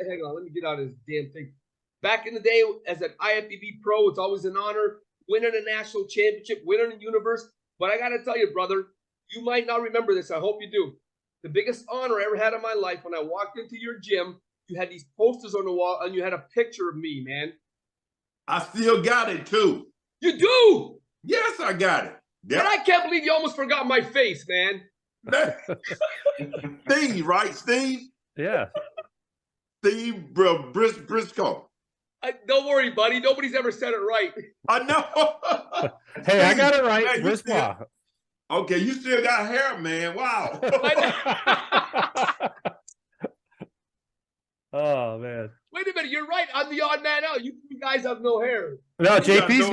hang on. Let me get out of this damn thing. Back in the day, as an IFBB pro, it's always an honor. Winning a national championship, winning a universe. But I got to tell you, brother, you might not remember this. I hope you do. The biggest honor I ever had in my life when I walked into your gym, you had these posters on the wall and you had a picture of me, man. I still got it too. You do? Yes, I got it. Yep. And I can't believe you almost forgot my face, man. Steve, right? Steve? Yeah. Steve Briscoe. Don't worry, buddy. Nobody's ever said it right. I know. Hey, I got it right. Briscoe. Okay, you still got hair, man. Wow. Oh, man. Wait a minute. You're right. I'm the odd man out. You guys have no hair. No, JP's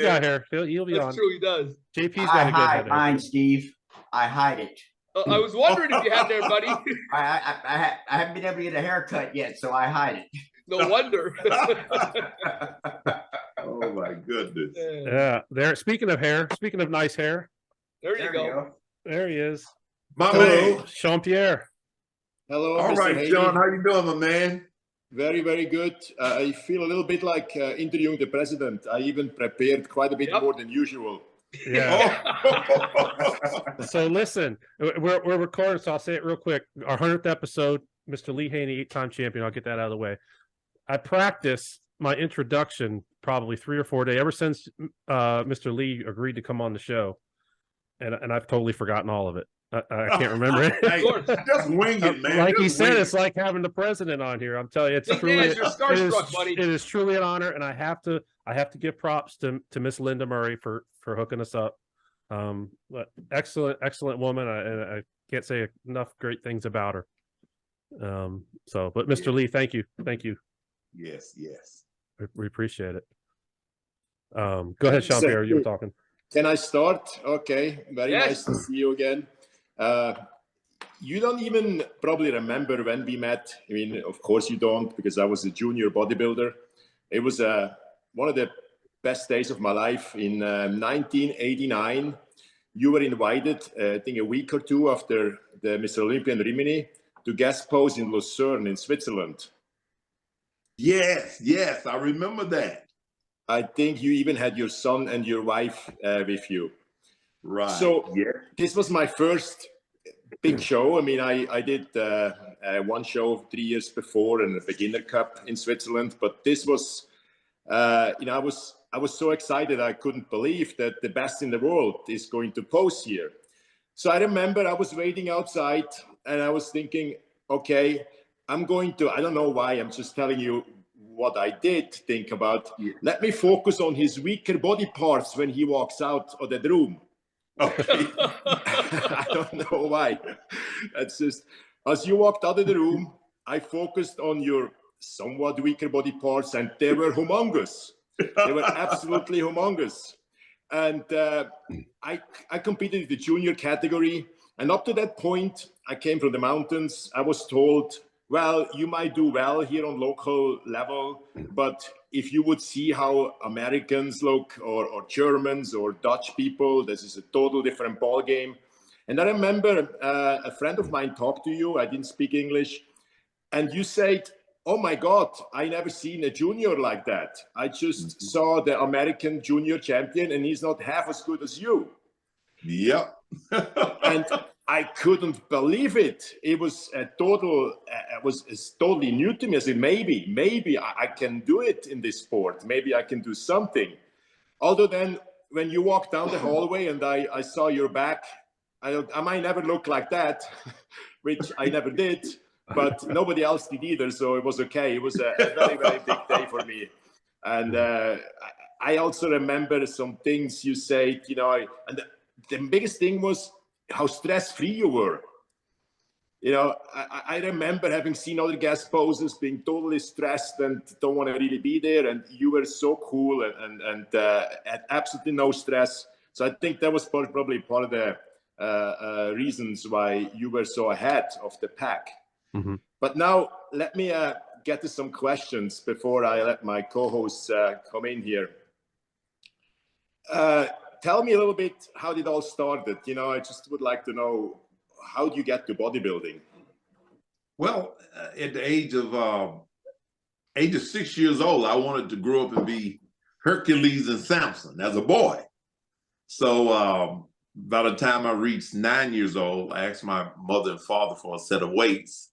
got hair. He'll be on. That's true. He does. JP's got a good head. Mine, Steve. I hide it. I was wondering if you had there, buddy. I haven't been able to get a haircut yet, so I hide it. No wonder. Oh my goodness. Yeah. There. Speaking of hair, speaking of nice hair. There you go. There he is. My man. Jean-Pierre. Hello. All right, Haney. Sean. How you doing, my man? Very, very good. I feel a little bit like interviewing the president. I even prepared quite a bit more than usual. Yeah. So listen, we're recording, so I'll say it real quick. Our 100th episode, Mr. Lee Haney, 8-time champion. I'll get that out of the way. I practiced my introduction probably 3 or 4 days ever since Mr. Lee agreed to come on the show, and I've totally forgotten all of it. I can't remember it. Just wing it, man. Like he said, it's like having the president on here. I'm telling you, it's truly you're starstruck, buddy. It is truly an honor, and I have to give props to Miss Linda Murray for hooking us up. But excellent woman. I can't say enough great things about her. But Mr. Lee, thank you. Yes. We appreciate it. Go ahead, Jean-Pierre. You were talking. Can I start? Okay. Very nice to see you again. You don't even probably remember when we met. I mean, of course you don't, because I was a junior bodybuilder. It was one of the best days of my life. In 1989, you were invited, I think a week or two after the Mr. Olympia in Rimini, to guest pose in Lucerne in Switzerland. Yes, I remember that. I think you even had your son and your wife with you. Right. So this was my first big show. I mean, I did one show 3 years before in the Beginner Cup in Switzerland, but this was, I was so excited. I couldn't believe that the best in the world is going to pose here. So I remember I was waiting outside and I was thinking, okay, I don't know why, I'm just telling you what I did think about. Let me focus on his weaker body parts when he walks out of that room. Okay. I don't know why. That's just, as you walked out of the room, I focused on your somewhat weaker body parts, and they were humongous. They were absolutely humongous. And I competed in the junior category. And up to that point, I came from the mountains. I was told, well, you might do well here on local level, but if you would see how Americans look, or Germans or Dutch people, this is a total different ball game. And I remember a friend of mine talked to you. I didn't speak English. And you said, oh my God, I never seen a junior like that. I just saw the American junior champion and he's not half as good as you. Yep. And I couldn't believe it. It was it's totally new to me. I said, maybe I can do it in this sport. Maybe I can do something. Although then when you walked down the hallway and I saw your back, I might never look like that, which I never did, but nobody else did either. So it was okay. It was a very, very big day for me. And I also remember some things you said, and the biggest thing was how stress-free you were. I remember having seen other guest poses being totally stressed and don't want to really be there. And you were so cool and had absolutely no stress. So I think that was probably part of the reasons why you were so ahead of the pack. Mm-hmm. But now let me get to some questions before I let my co-hosts come in here. Tell me a little bit how it all started. I just would like to know, how do you get to bodybuilding? Well, at the age of 6 years old, I wanted to grow up and be Hercules and Samson as a boy. So by the time I reached 9 years old, I asked my mother and father for a set of weights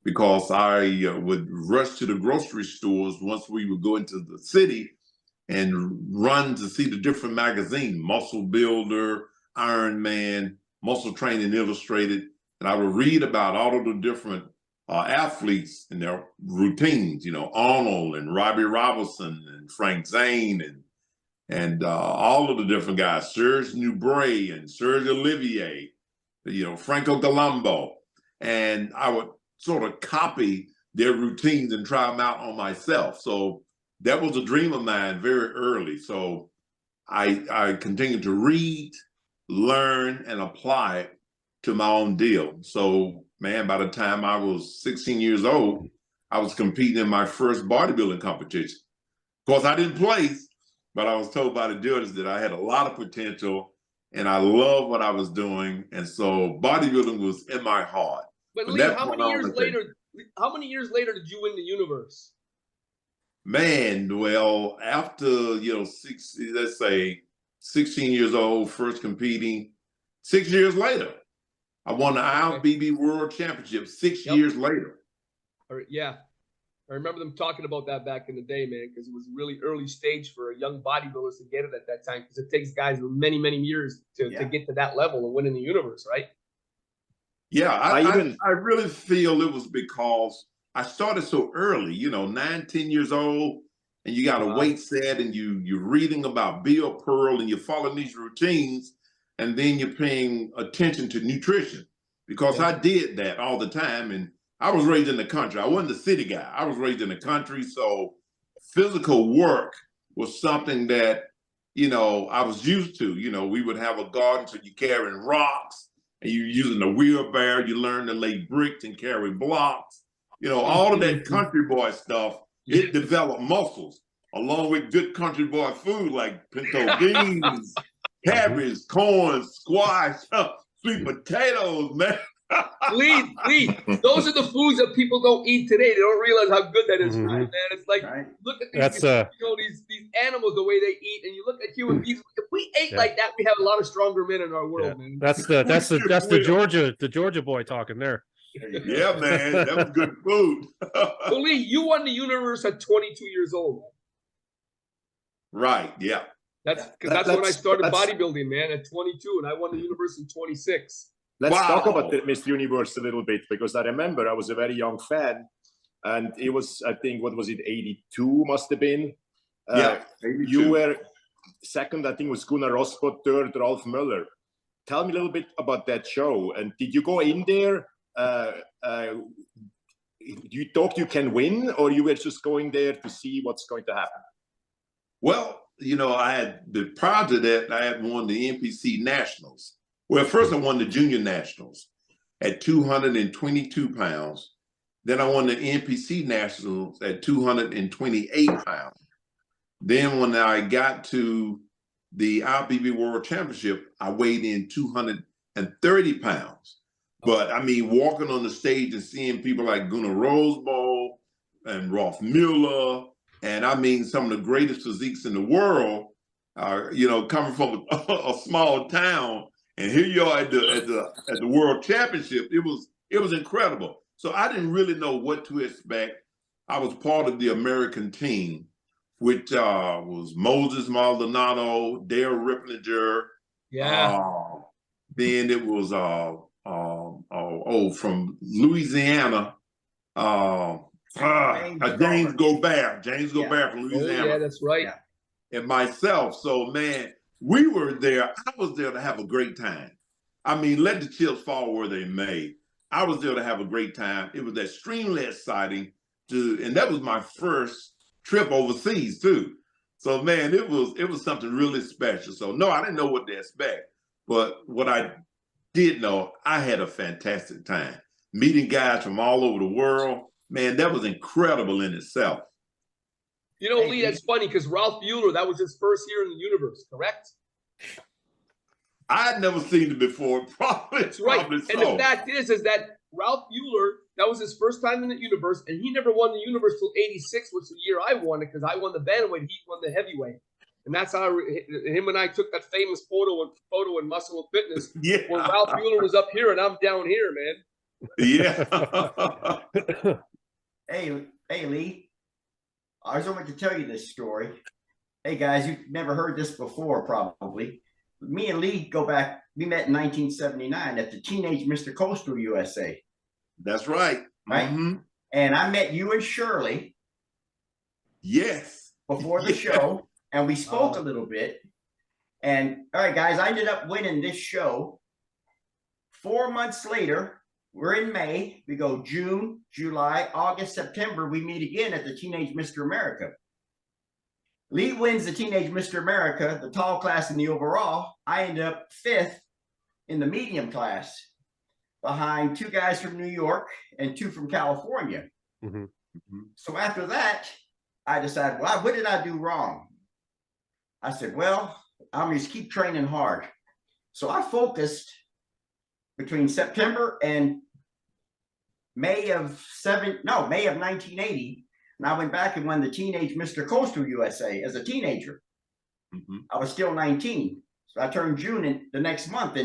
because I would rush to the grocery stores once we would go into the city and run to see the different magazines, Muscle Builder, Iron Man, Muscle Training Illustrated. And I would read about all of the different athletes and their routines, Arnold and Robbie Robinson and Frank Zane and all of the different guys, Serge Nubret and Serge Olivier, Franco Colombo. And I would sort of copy their routines and try them out on myself. So that was a dream of mine very early. So I continued to read, learn, and apply it to my own deal. So, man, by the time I was 16 years old, I was competing in my first bodybuilding competition. Of course, I didn't place, but I was told by the judges that I had a lot of potential and I loved what I was doing. And so bodybuilding was in my heart. But Lee, how many years later did you win the universe? Man, well, after, let's say 16 years old, first competing, 6 years later, I won the IFBB World Championship 6 years later. Yeah. I remember them talking about that back in the day, man, because it was a really early stage for young bodybuilders to get it at that time, because it takes guys many, many years to get to that level and winning the universe, right? Yeah, I really feel it was because I started so early, 9, 10 years old, and you got a weight set and you're reading about Bill Pearl and you're following these routines, and then you're paying attention to nutrition because I did that all the time. And I was raised in the country. I wasn't a city guy. I was raised in the country. So physical work was something that, I was used to. We would have a garden, so you're carrying rocks and you're using a wheelbarrow. You learn to lay bricks and carry blocks. All of that country boy stuff, it developed muscles along with good country boy food like pinto beans, cabbage, corn, squash, sweet potatoes, man. Lee, those are the foods that people don't eat today. They don't realize how good that is, man. It's like, look at these, these animals, the way they eat, and you look at human beings. If we ate like that, we have a lot of stronger men in our world, man. That's the Georgia boy talking there. Yeah, man, that was good food. So Lee, you won the universe at 22 years old. Right. Yeah. That's when I started bodybuilding, man, at 22, and I won the universe in 26. Let's talk about the Mr. Universe a little bit, because I remember I was a very young fan, and it was, I think, what was it, 82 must have been. 82. You were second, I think, was Gunnar Rosbot, third, Ralph Möller. Tell me a little bit about that show. And did you go in there? You thought you can win, or you were just going there to see what's going to happen? Well, prior to that, I had won the NPC Nationals. Well, first I won the Junior Nationals at 222 pounds. Then I won the NPC Nationals at 228 pounds. Then when I got to the IFBB World Championship, I weighed in 230 pounds. But I mean, walking on the stage and seeing people like Gunnar Rosbo and Rolf Mueller, and I mean, some of the greatest physiques in the world, coming from a small town, and here you are at the World Championship. It was incredible. So I didn't really know what to expect. I was part of the American team, which was Moses Maldonado, Dale Ripplinger. Then it was from Louisiana, James Gobert from Louisiana. Yeah, that's right. And myself. So, man, we were there. I was there to have a great time. I mean, let the chips fall where they may. I was there to have a great time. It was extremely exciting and that was my first trip overseas too. So, man, it was something really special. So, no, I didn't know what to expect. But what I did know, I had a fantastic time. Meeting guys from all over the world, man, that was incredible in itself. Lee, that's funny because Ralph Mueller, that was his first year in the universe, correct? I'd never seen it before. Probably. That's right. Probably so. And the fact is that Ralph Mueller, That was his first time in the universe, and he never won the universe till '86, which was the year I won it because I won the bantamweight, he won the heavyweight, and that's how him and I took that famous photo in Muscle and Fitness Yeah. where Ralph Mueller was up here and I'm down here, man. Yeah. Hey, Lee. I was going to tell you this story. Hey, guys, you've never heard this before, probably. Me and Lee go back. We met in 1979 at the Teenage Mr. Coastal USA. That's right. Right. Mm-hmm. And I met you and Shirley. Yes. Before the show, and we spoke a little bit. And all right, guys, I ended up winning this show. 4 months later, we're in May. We go June, July, August, September. We meet again at the Teenage Mr. America. Lee wins the Teenage Mr. America, the tall class and the overall. I end up 5th in the medium class, behind 2 guys from New York and 2 from California. Mm-hmm. So after that, I decided, well, what did I do wrong? I said, well, I'm just keep training hard. So I focused between September and May of 1980. And I went back and won the Teenage Mr. Coastal USA as a teenager. Mm-hmm. I was still 19. So I turned June in the next month,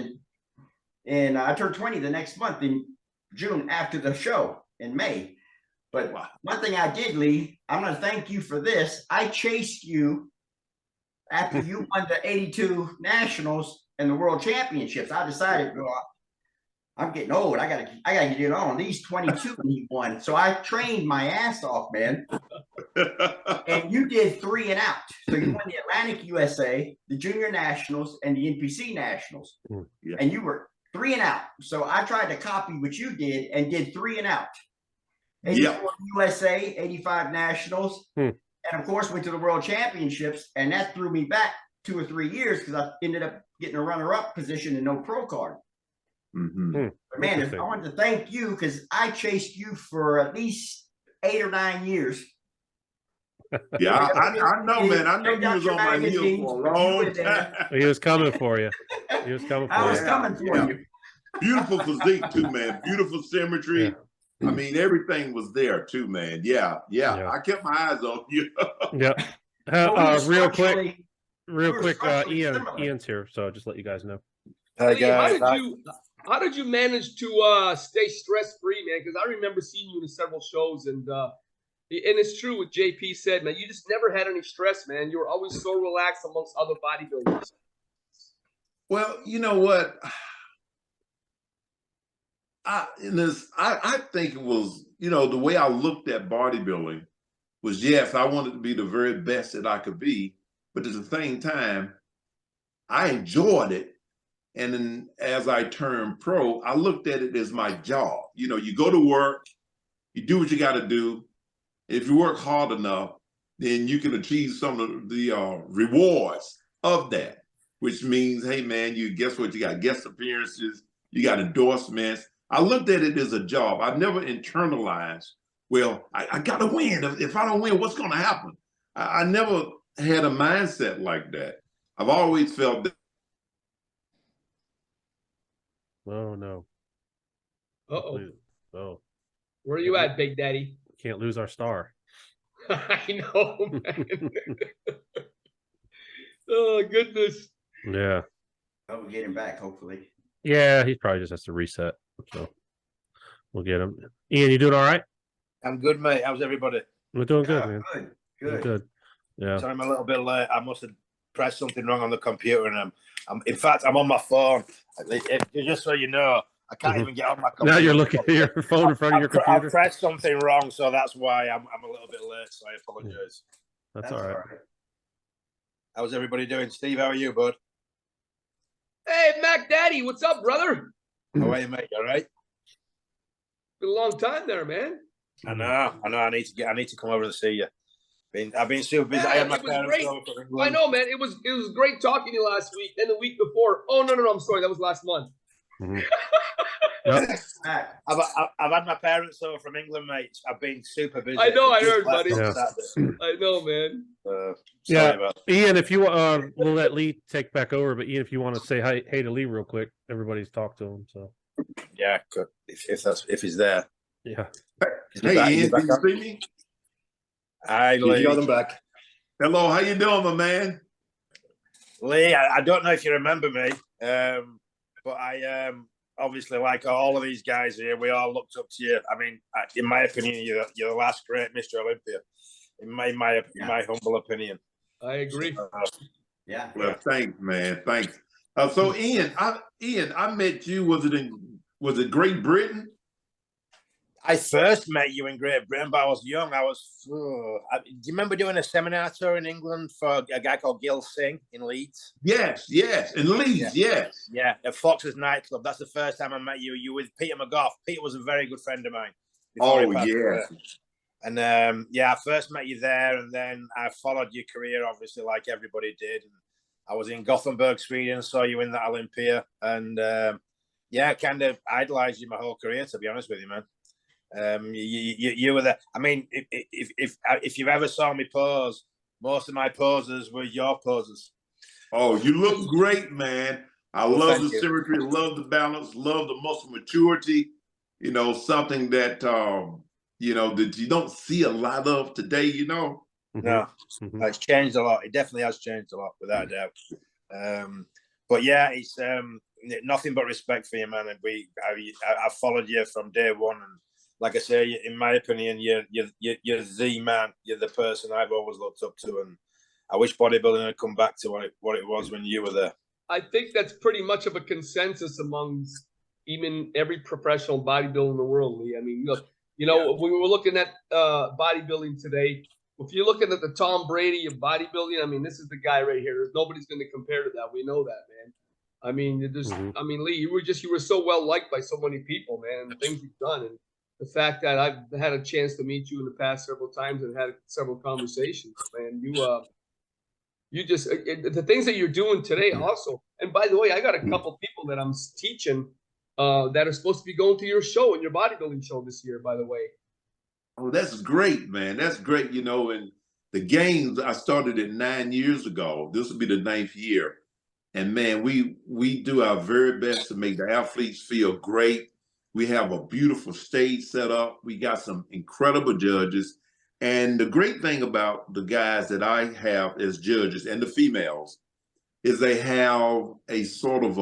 and I turned 20 the next month in June after the show in May. But one thing I did, Lee, I'm going to thank you for this. I chased you after you won the 82 Nationals and the World Championships. I decided, well, I'm getting old. I gotta get it on. These 22 and he won. So I trained my ass off, man. And you did 3 and out. So you won the Atlantic USA, the Junior Nationals, and the NPC Nationals. Yeah. And you were 3 and out. So I tried to copy what you did and did 3 and out. 84 USA, 85 Nationals, and of course went to the World Championships, and that threw me back 2 or 3 years because I ended up getting a runner-up position and no pro card. Mm-hmm. But man, I wanted to thank you because I chased you for at least 8 or 9 years. Yeah, I know, man. I know you was on my heels for a long time. He was coming for you. He was coming for you. I was coming for you. Beautiful physique too, man. Beautiful symmetry. Yeah. I mean, everything was there too, man. Yeah. I kept my eyes on you. Yeah. Real quick, Similar. Ian's here, so just let you guys know. Hi, guys. How did you manage to stay stress-free, man? Because I remember seeing you in several shows, and it's true what JP said, man. You just never had any stress, man. You were always so relaxed amongst other bodybuilders. Well, you know what? I think it was, the way I looked at bodybuilding was, yes, I wanted to be the very best that I could be, but at the same time, I enjoyed it. And then as I turned pro, I looked at it as my job. You go to work, you do what you got to do. If you work hard enough, then you can achieve some of the rewards of that, which means, hey, man, guess what? You got guest appearances, you got endorsements. I looked at it as a job. I never internalized, well, I got to win. If I don't win, what's going to happen? I never had a mindset like that. I've always felt that. Oh, no. Uh-oh. Oh. Where are you at, Big Daddy? Can't lose our star. I know, man. Oh, goodness. Yeah. Oh, we'll get him back, hopefully. Yeah, he probably just has to reset. So we'll get him. Ian, you doing all right? I'm good, mate. How's everybody? We're doing good, man. Good. Good. Yeah. Sorry, I'm a little bit late. I must have pressed something wrong on the computer, and in fact, I'm on my phone. Just so you know, I can't even get on my computer. Now you're looking at your phone in front of your computer. I pressed something wrong, so that's why I'm a little bit late. So I apologize. That's all right. How's everybody doing? Steve, how are you, bud? Hey, Mac Daddy, what's up, brother? How are you, mate? All right? Been a long time there, man. I know. I need to come over and see you. I've been super busy. Yeah, I had my it was parents great. over from I England. know, man. It was great talking to you last week and the week before. Oh, no, I'm sorry. That was last month. Mhm. I've had my parents over from England, mate. I've been super busy. I know, I heard, buddy. Yeah. I know, man. Yeah. About Ian, if you we'll let Lee take back over, but Ian, if you want to say hey to Lee real quick, everybody's talked to him. So yeah, good. If he's there. Yeah. Hey, He's Ian, back can you on. see me? Hi, You Lee. got him back. Hello, how you doing, my man? Lee, I don't know if you remember me, but I obviously, like all of these guys here, we all looked up to you. I mean, in my opinion, you're the last great Mr. Olympia. In my humble opinion. I agree. Yeah. Well, thanks, man. Thanks. So, Ian, I met you. Was it Great Britain? I first met you in Great Britain, but I was young. Do you remember doing a seminar tour in England for a guy called Gil Singh in Leeds? Yes. In Leeds, yes. Yeah, at Fox's nightclub. That's the first time I met you. You were with Peter McGough. Peter was a very good friend of mine. Oh, yeah. And I first met you there, and then I followed your career, obviously, like everybody did. And I was in Gothenburg, Sweden, saw you in that Olympia, and I kind of idolized you my whole career, to be honest with you, man. You were there. I mean, if you've ever saw me pose, most of my poses were your poses. Oh, you look great, man. I love the symmetry, love the balance, love the muscle maturity. You know, something that that you don't see a lot of today. You know. No, it's changed a lot. It definitely has changed a lot, without a doubt. But yeah, it's nothing but respect for you, man. And I followed you from day one, and like I say, in my opinion, you're the man. You're the person I've always looked up to, and I wish bodybuilding had come back to what it was when you were there. I think that's pretty much of a consensus amongst even every professional bodybuilder in the world, Lee. I mean, look, when we were looking at bodybuilding today, if you're looking at the Tom Brady of bodybuilding, I mean, this is the guy right here. Nobody's going to compare to that. We know that, man. I mean, I mean, Lee, you were so well liked by so many people, man. The things you've done, and the fact that I've had a chance to meet you in the past several times and had several conversations, man. You just the things that you're doing today also. And by the way, I got a couple people that I'm teaching that are supposed to be going to your show and your bodybuilding show this year, by the way. Oh, that's great, man. That's great. You know, and the games, I started it 9 years ago. This will be the 9th year. And man, we do our very best to make the athletes feel great. We have a beautiful stage set up. We got some incredible judges. And the great thing about the guys that I have as judges and the females is they have a sort of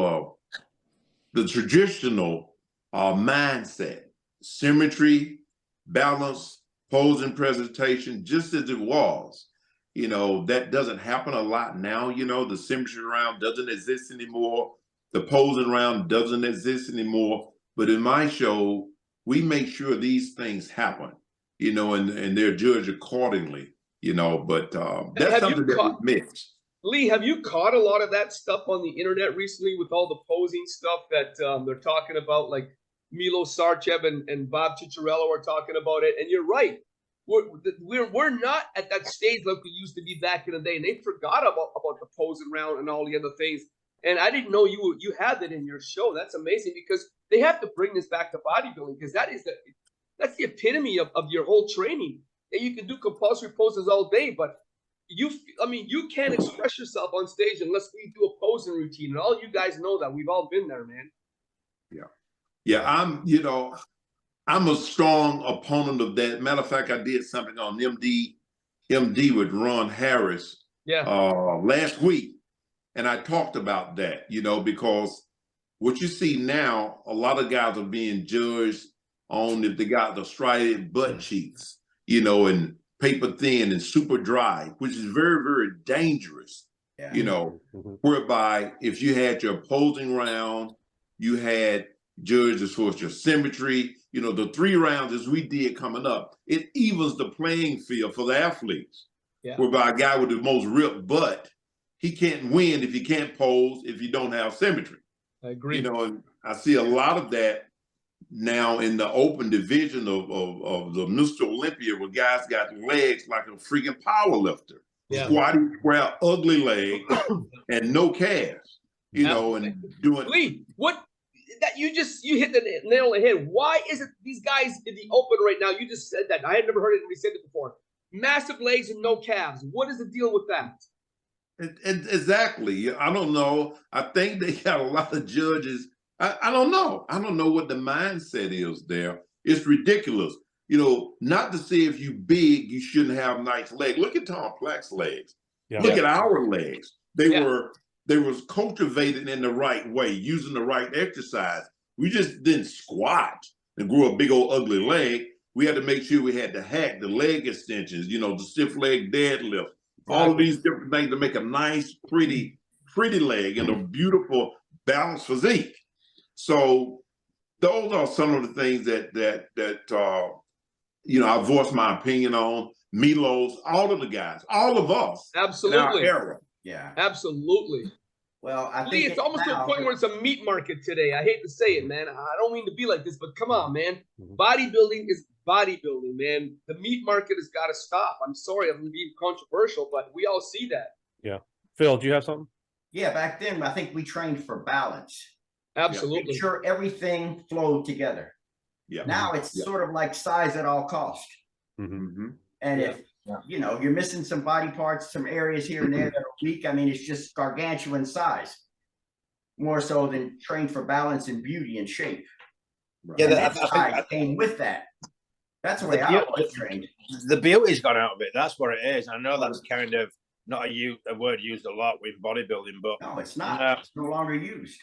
the traditional mindset, symmetry, balance, pose and presentation, just as it was. You know, that doesn't happen a lot now. You know, the symmetry round doesn't exist anymore. The posing round doesn't exist anymore. But in my show, we make sure these things happen, you know, and they're judged accordingly, you know, but that's something that we miss. Lee, have you caught a lot of that stuff on the internet recently with all the posing stuff that they're talking about, like Milo Sarcev and Bob Cicciarello are talking about it? And you're right. We're not at that stage like we used to be back in the day, and they forgot about the posing round and all the other things. And I didn't know you had that in your show. That's amazing, because they have to bring this back to bodybuilding, because that's the epitome of your whole training. And you can do compulsory poses all day, but you can't express yourself on stage unless we do a posing routine. And all you guys know that. We've all been there, man. Yeah. I'm a strong opponent of that. Matter of fact, I did something on MD with Ron Harris last week. And I talked about that, you know, because what you see now, a lot of guys are being judged on if they got the striated butt cheeks, you know, and paper thin and super dry, which is very, very dangerous, you know, whereby if you had your posing round, you had judged as far as your symmetry, you know, the 3 rounds as we did coming up, it evens the playing field for the athletes, whereby a guy with the most ripped butt, he can't win if he can't pose, if you don't have symmetry. I agree. You know, and I see a lot of that now in the open division of the Mr. Olympia, where guys got legs like a freaking power lifter, squatty, square, ugly leg, and no calves. You know, and doing. Lee, you hit the nail on the head. Why is it these guys in the open right now? You just said that. I had never heard anybody say it before. Massive legs and no calves. What is the deal with that? Exactly. I don't know. I think they got a lot of judges. I don't know. I don't know what the mindset is there. It's ridiculous. You know, not to say if you big, you shouldn't have nice legs. Look at Tom Plack's legs. Yeah. Look at our legs. They Yeah. was cultivated in the right way, using the right exercise. We just didn't squat and grow a big old ugly leg. We had to make sure we had the hack, the leg extensions, you know, the stiff leg deadlift, all of these different things to make a nice, pretty leg and a beautiful, balanced physique. So those are some of the things that you know, I voiced my opinion on. Milos, all of the guys, all of us. Absolutely. In our era. Yeah. Absolutely. Well, I Lee, think it's almost to a point where it's a meat market today. I hate to say it, man. I don't mean to be like this, but come on, man. Bodybuilding is bodybuilding, man. The meat market has got to stop. I'm sorry, I'm being controversial, but we all see that. Yeah. Phil, do you have something? Yeah, back then I think we trained for balance. Absolutely. Make sure everything flowed together. Yeah. Now it's sort of like size at all cost. Mm-hmm. And if you know you're missing some body parts, some areas here and there that are weak, I mean, it's just gargantuan size, more so than train for balance and beauty and shape. Right. Yeah, And I that think size came with that. That's the way I always trained. the beauty's gone out of it. That's what it is. I know that's kind of not a word used a lot with bodybuilding, but No, it's not. It's no longer used.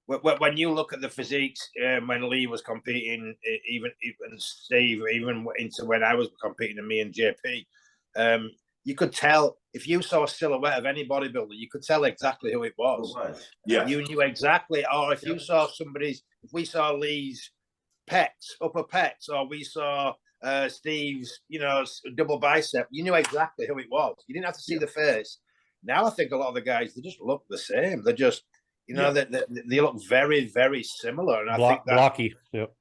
when you look at the physiques when Lee was competing, even Steve, even into when I was competing, and me and JP, you could tell if you saw a silhouette of any bodybuilder, you could tell exactly who it was. Yeah. You knew exactly. Or if you saw if we saw Lee's pecs, upper pecs, or we saw Steve's, you know, double bicep, you knew exactly who it was. You didn't have to see the face. Now I think a lot of the guys, they just look the same. They're just, you know, they look very, very similar. And I think that, blocky. Yep.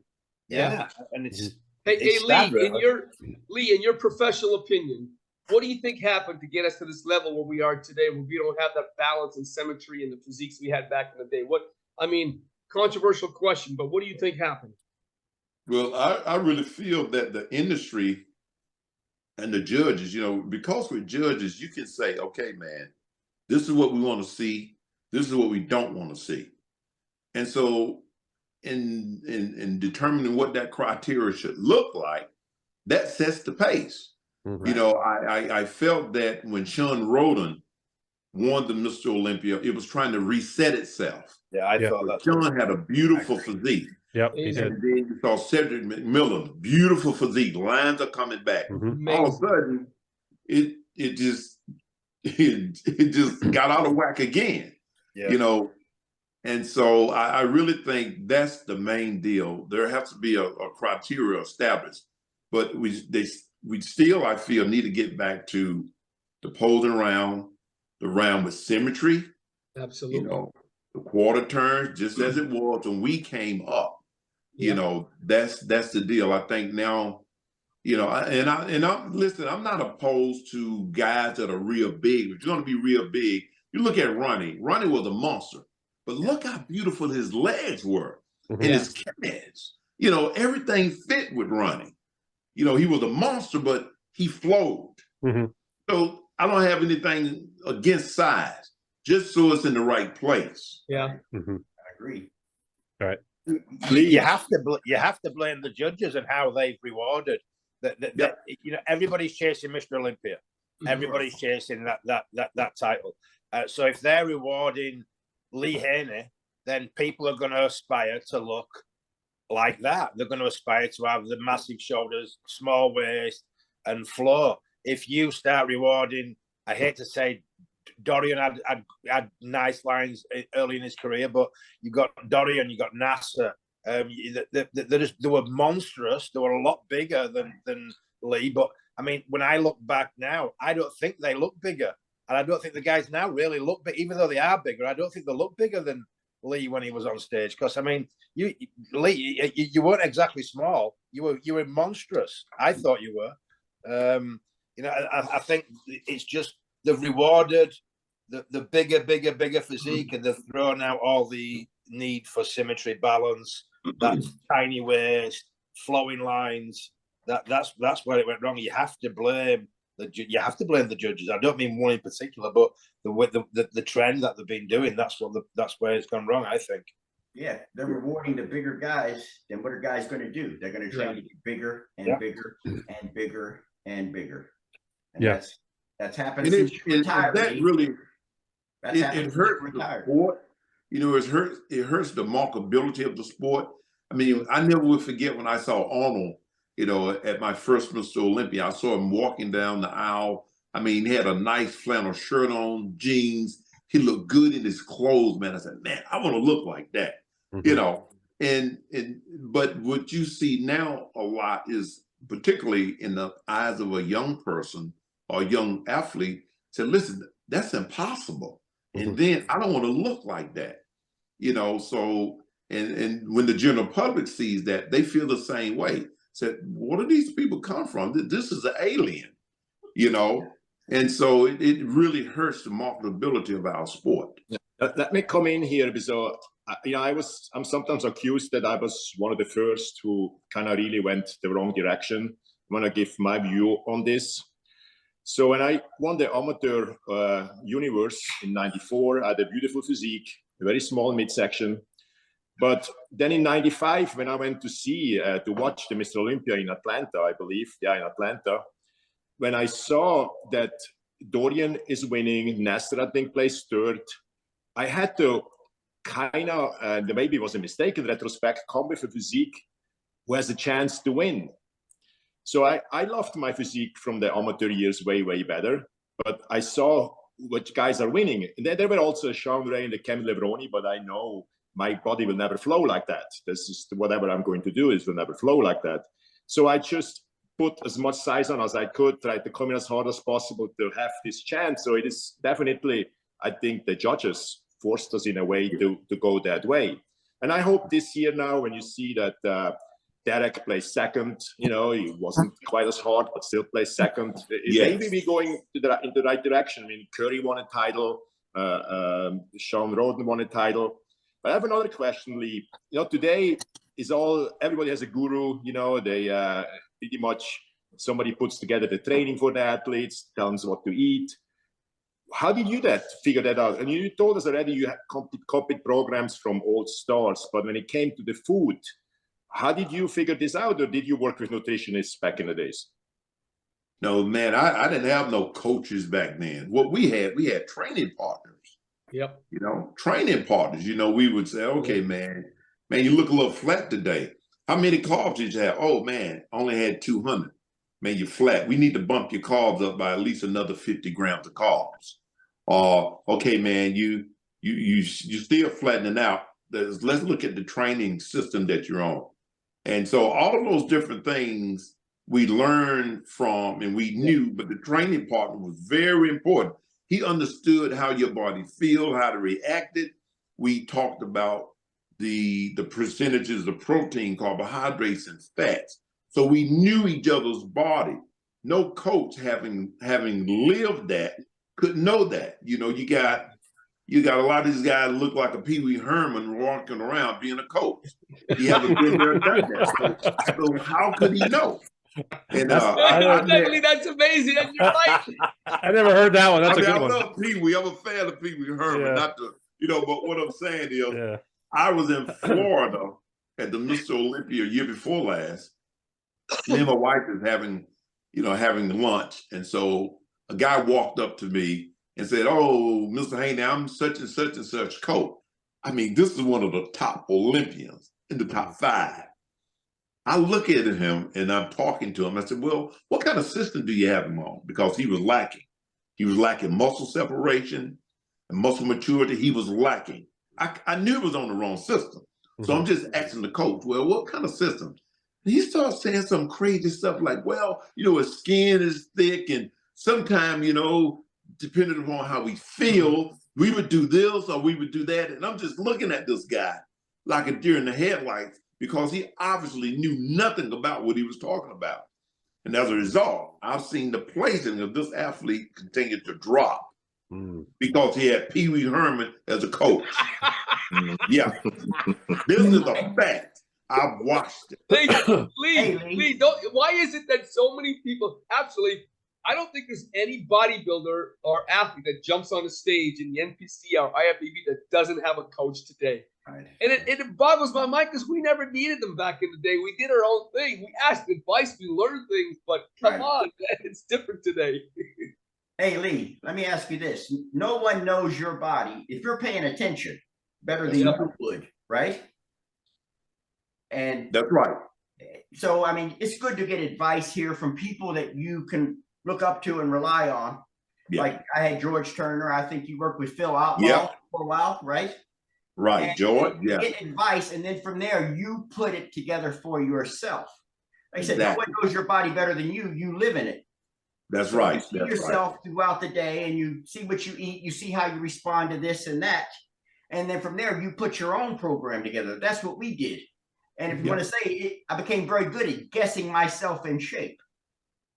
Yeah. And it's Hey, it's Lee, sad, really. in your professional opinion, what do you think happened to get us to this level where we are today, where we don't have that balance and symmetry and the physiques we had back in the day? I mean, controversial question, but what do you think happened? Well, I really feel that the industry and the judges, you know, because we're judges, you can say, okay, man, this is what we want to see. This is what we don't want to see. And so in determining what that criteria should look like, that sets the pace. Mm-hmm. You know, I felt that when Sean Roden won the Mr. Olympia, it was trying to reset itself. Yeah, I thought that. Sean had a beautiful physique. Yep, he did. And then you saw Cedric McMillan, beautiful physique, lines are coming back. Mm-hmm. All of a sudden, it just got out of whack again. Yeah. You know, and so I really think that's the main deal. There has to be a criteria established, but we still, I feel, need to get back to the posing round, the round with symmetry. Absolutely. You know, the quarter turns just as it was when we came up. You know, that's the deal. I think now, you know, listen, I'm not opposed to guys that are real big. If you're going to be real big, you look at Ronnie. Ronnie was a monster, but look how beautiful his legs were and his calves. You know, everything fit with Ronnie. You know, he was a monster, but he flowed. Mm-hmm. So I don't have anything against size, just so it's in the right place. Yeah. Mm-hmm. I agree. All right. You have to blame the judges and how they've rewarded that. You know, everybody's chasing Mr. Olympia. Everybody's chasing that title. So if they're rewarding Lee Haney, then people are going to aspire to look like that. They're going to aspire to have the massive shoulders, small waist, and floor. If you start rewarding, I hate to say, Dorian had nice lines early in his career, but you got Dorian, you got Nasser. They were monstrous. They were a lot bigger than Lee. But I mean, when I look back now, I don't think they look bigger, and I don't think the guys now really look big, even though they are bigger. I don't think they look bigger than Lee when he was on stage. Because I mean, Lee, you weren't exactly small. You were monstrous. I thought you were. You know, I think it's just they've rewarded the bigger physique, and they've thrown out all the need for symmetry, balance, that tiny waist, flowing lines. That's where it went wrong. You have to blame the judges. I don't mean one in particular, but the trend that they've been doing. That's where it's gone wrong, I think. Yeah, they're rewarding the bigger guys. Then what are guys going to do? They're going to try to get bigger and bigger and bigger and bigger. And that's happened And since you retired. that really That's happened it since you hurts the retired. sport. You know, it hurts the marketability of the sport. I mean, I never will forget when I saw Arnold, you know, at my first Mr. Olympia. I saw him walking down the aisle. I mean, he had a nice flannel shirt on, jeans. He looked good in his clothes, man. I said, man, I want to look like that. You know, but what you see now a lot is, particularly in the eyes of a young person or a young athlete, said, listen, that's impossible. And then I don't want to look like that, you know. So and when the general public sees that, they feel the same way. Said, where do these people come from? This is an alien, you know. And so it really hurts the marketability of our sport. Let me come in here because you know, I'm sometimes accused that I was one of the first who kind of really went the wrong direction. I want to give my view on this. So when I won the amateur universe in '94, I had a beautiful physique, a very small midsection. But then in '95, when I went to watch the Mr. Olympia in Atlanta, I believe, in Atlanta, when I saw that Dorian is winning, Nestor, I think, placed third, I had to kind of, maybe it was a mistake in retrospect, come with a physique who has a chance to win. So I loved my physique from the amateur years way, way better. But I saw what guys are winning. And there were also Sean Ray and the Kevin Levroni, but I know my body will never flow like that. This is whatever I'm going to do is will never flow like that. So I just put as much size on as I could, tried to come in as hard as possible to have this chance. So it is definitely, I think the judges forced us in a way to go that way. And I hope this year now, when you see that Derek plays second, you know, he wasn't quite as hard, but still plays second. Maybe we're going in the right direction. I mean, Curry won a title, Sean Roden won a title. But I have another question, Lee. You know, today is everybody has a guru, you know, they pretty much somebody puts together the training for the athletes, tells them what to eat. How did you figure that out? And you told us already you had copied programs from old stars, but when it came to the food, how did you figure this out, or did you work with nutritionists back in the days? No, man, I didn't have no coaches back then. What we had training partners. Yep. You know, training partners. You know, we would say, okay, man, you look a little flat today. How many carbs did you have? Oh, man, only had 200. Man, you're flat. We need to bump your carbs up by at least another 50 grams of carbs. Okay, man, you still flattening out. Let's look at the training system that you're on. And so all of those different things we learned from and we knew, but the training partner was very important. He understood how your body feels, how to react it. We talked about the percentages of protein, carbohydrates, and fats. So we knew each other's body. No coach having lived that could know that. You know, you got a lot of these guys look like a Pee Wee Herman walking around being a coach. He hasn't been there and done that. So how could he know? And that's amazing. And you're right. I never heard that one. That's a good one. I love Pee Wee. I'm a fan of Pee Wee Herman. Not to, you know, but what I'm saying is, I was in Florida at the Mr. Olympia year before last. Me and my wife is having lunch, and so a guy walked up to me and said, "Oh, Mr. Haney, I'm such and such and such coach." I mean, this is one of the top Olympians in the top 5. I look at him and I'm talking to him. I said, well, what kind of system do you have him on? Because he was lacking. He was lacking muscle separation and muscle maturity. He was lacking. I knew it was on the wrong system. So I'm just asking the coach, well, what kind of system? And he starts saying some crazy stuff like, well, you know, his skin is thick and sometimes, you know, depending upon how we feel, we would do this or we would do that. And I'm just looking at this guy like a deer in the headlights, because he obviously knew nothing about what he was talking about. And as a result, I've seen the placing of this athlete continue to drop because he had Pee Wee Herman as a coach. Yeah. This is a fact. I've watched it. Lee, why is it that so many people, absolutely, I don't think there's any bodybuilder or athlete that jumps on a stage in the NPC or IFBB that doesn't have a coach today. Right. And it boggles my mind because we never needed them back in the day. We did our own thing. We asked advice, we learned things, but come on, man, it's different today. Hey, Lee, let me ask you this. No one knows your body, if you're paying attention, better than you would, right? And that's right. So, I mean, it's good to get advice here from people that you can look up to and rely on. Yeah. Like I had George Turner. I think you worked with Phil Outlaw for a while, right? Right, and George. You yeah. get advice, and then from there, you put it together for yourself. Like I said, Exactly. no one knows your body better than you. You live in it. That's So right. you see That's yourself right. throughout the day, and you see what you eat. You see how you respond to this and that. And then from there, you put your own program together. That's what we did. And if you want to say it, I became very good at guessing myself in shape.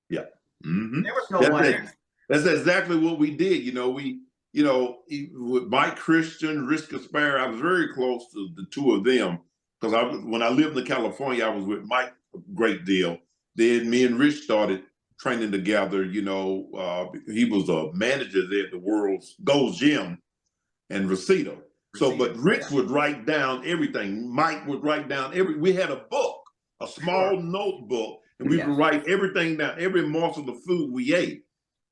Yeah. Mm-hmm. There was no one. That's exactly what we did. With Mike Christian, Rich Gaspar, I was very close to the two of them because when I lived in California, I was with Mike a great deal. Then me and Rich started training together. He was a manager there at the World's Gold's Gym and Reseda. So, but Rich would write down everything. Mike would write down we had a book, a small notebook, and we would write everything down, every morsel of food we ate,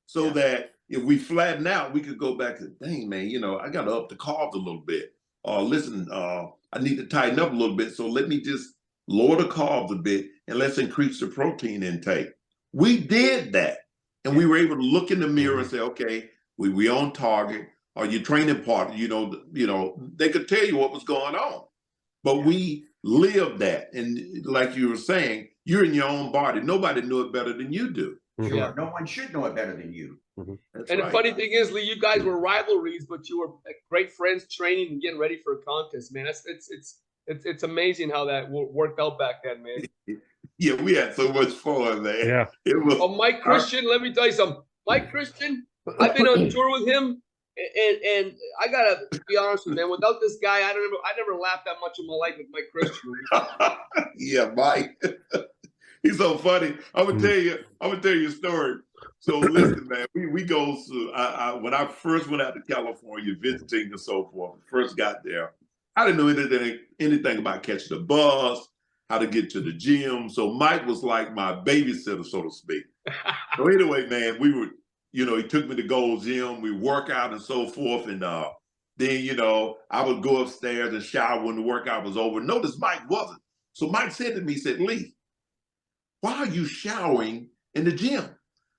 so that if we flatten out, we could go back to, dang, man, I got to up the carbs a little bit. Listen, I need to tighten up a little bit. So let me just lower the carbs a bit and let's increase the protein intake. We did that. And we were able to look in the mirror and say, okay, we on target. Or your training partner, they could tell you what was going on. But we lived that. And like you were saying, you're in your own body. Nobody knew it better than you do. Sure. No one should know it better than you. And the funny thing is, Lee, you guys were rivalries, but you were great friends training and getting ready for a contest, man. It's amazing how that worked out back then, man. Yeah, we had so much fun, man. Yeah. It was, Mike Christian, let me tell you something. Mike Christian, I've been on tour with him. And I gotta be honest with you, man. Without this guy, I never laughed that much in my life with Mike Christian. Yeah, Mike. He's so funny. I'm gonna tell you a story. So listen, man, we go to when I first went out to California visiting and so forth, first got there, I didn't know anything about catching the bus, how to get to the gym. So Mike was like my babysitter, so to speak. So anyway, man, we were he took me to Gold's Gym, we work out and so forth. And then, I would go upstairs and shower when the workout was over. Notice Mike wasn't. So Mike said to me, he said, Lee, why are you showering in the gym?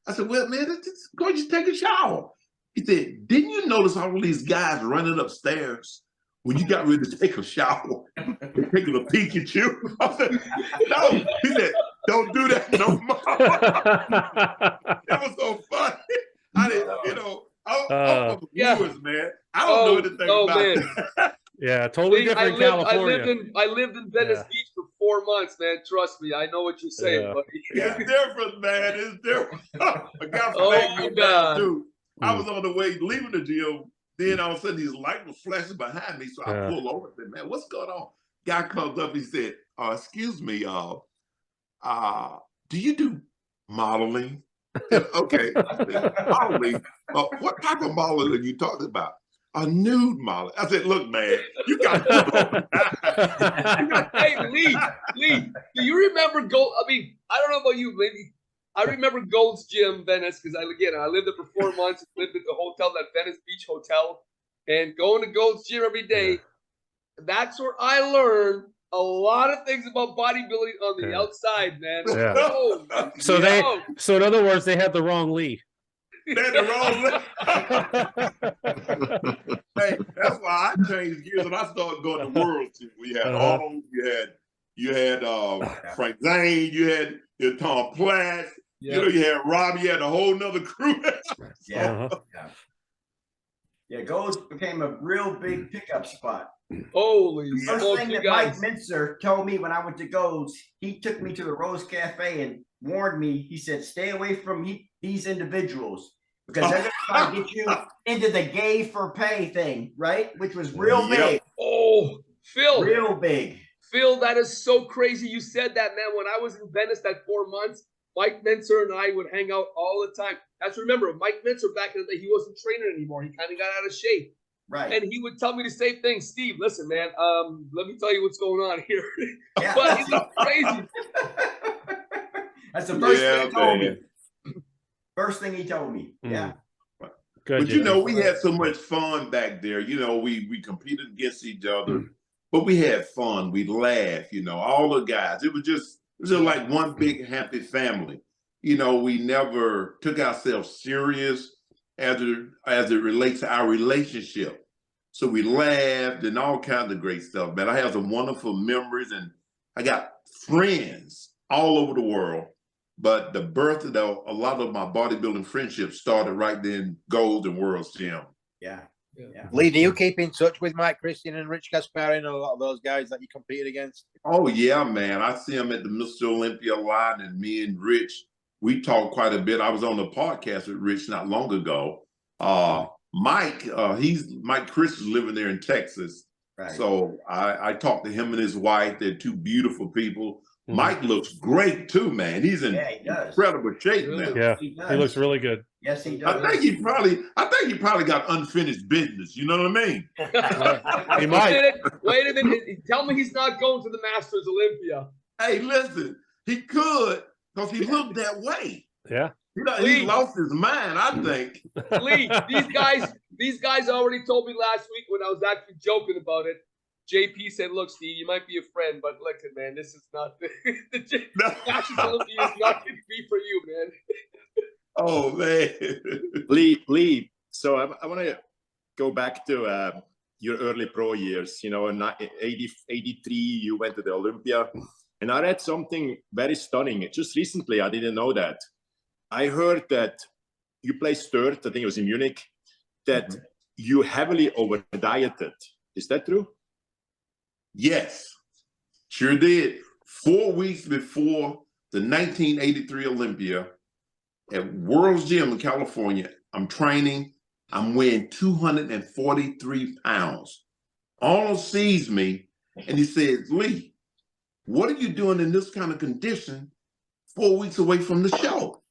I said, well, man, go just take a shower. He said, didn't you notice all these guys running upstairs when you got ready to take a shower? They're taking a peek at you. I said, no. He said, don't do that no more. That was so funny. I didn't, I'm from Lewis, man. I don't know anything about that. Yeah, totally different in California. I lived in Venice Beach for 4 months, man. Trust me, I know what you're saying, buddy. It's different, man. It's different. A guy from dude. I was on the way leaving the gym. Then all of a sudden, these lights were flashing behind me. So I pulled over and said, man, what's going on? Guy comes up, he said, excuse me, do you do modeling? Said, okay. I said, modeling? What type of modeling are you talking about? A nude model. I said, look, man, you got Hey, Lee, do you remember I don't know about you, maybe. I remember Gold's Gym, Venice, because I lived there for 4 months, lived at the hotel, that Venice Beach Hotel, and going to Gold's Gym every day. That's where I learned a lot of things about bodybuilding on the outside, man. Yeah. Oh, so in other words, they had the wrong Lee. They had the wrong Lee. Hey, that's why I changed gears and I started going to World Team. We had Arnold, you had Frank Zane, you had Tom Platt, you had Rob, you had a whole nother crew. Yeah, Gold's became a real big pickup spot. Holy First thing that Mike Mincer told me when I went to Gold's, he took me to the Rose Cafe and warned me. He said, stay away from these individuals because they're going to try to get you into the gay for pay thing, right? Which was real big. Oh, Phil. Real big. Phil, that is so crazy. You said that, man. When I was in Venice that 4 months, Mike Mincer and I would hang out all the time. Remember, Mike Mincer back in the day, he wasn't training anymore. He kind of got out of shape. Right. And he would tell me the same thing. Steve, listen, man, let me tell you what's going on here. Yeah. But he looked crazy. That's the first thing he told man. me. First thing he told me. Yeah. Good. But you know, we had so much fun back there. You know, we competed against each other, but we had fun. We laughed, you know, all the guys. It was just like one big happy family. You know, we never took ourselves serious as it relates to our relationship. So we laughed and all kinds of great stuff, man. I have some wonderful memories, and I got friends all over the world. But the birth of a lot of my bodybuilding friendships started right then in Gold's and World's Gym. Yeah. Lee, do you keep in touch with Mike Christian and Rich Gasparin and a lot of those guys that you competed against? Oh, yeah, man. I see him at the Mr. Olympia a lot, and me and Rich, we talk quite a bit. I was on the podcast with Rich not long ago. Mike Chris is living there in Texas. Right. So I talked to him and his wife. They're two beautiful people. Mike looks great too, man. He's in incredible shape now. Yeah, he looks really good. Yes, he does. I think he probably got unfinished business. You know what I mean? He might. Wait a minute. Tell me he's not going to the Masters Olympia. Hey, listen, he could, because he looked that way. Yeah. He lost his mind, I think. Lee, these guys already told me last week when I was actually joking about it. JP said, "Look, Steve, you might be a friend, but look, man, this is not the Masters Olympia is not going to be for you, man." Oh man, Lee. So I want to go back to your early pro years. You know, in 83, you went to the Olympia, and I read something very stunning just recently. I didn't know that. I heard that you placed third. I think it was in Munich. That you heavily over dieted. Is that true? Yes, sure did. 4 weeks before the 1983 Olympia at World's Gym in California, I'm training. I'm weighing 243 pounds. Arnold sees me and he says, "Lee, what are you doing in this kind of condition 4 weeks away from the show?"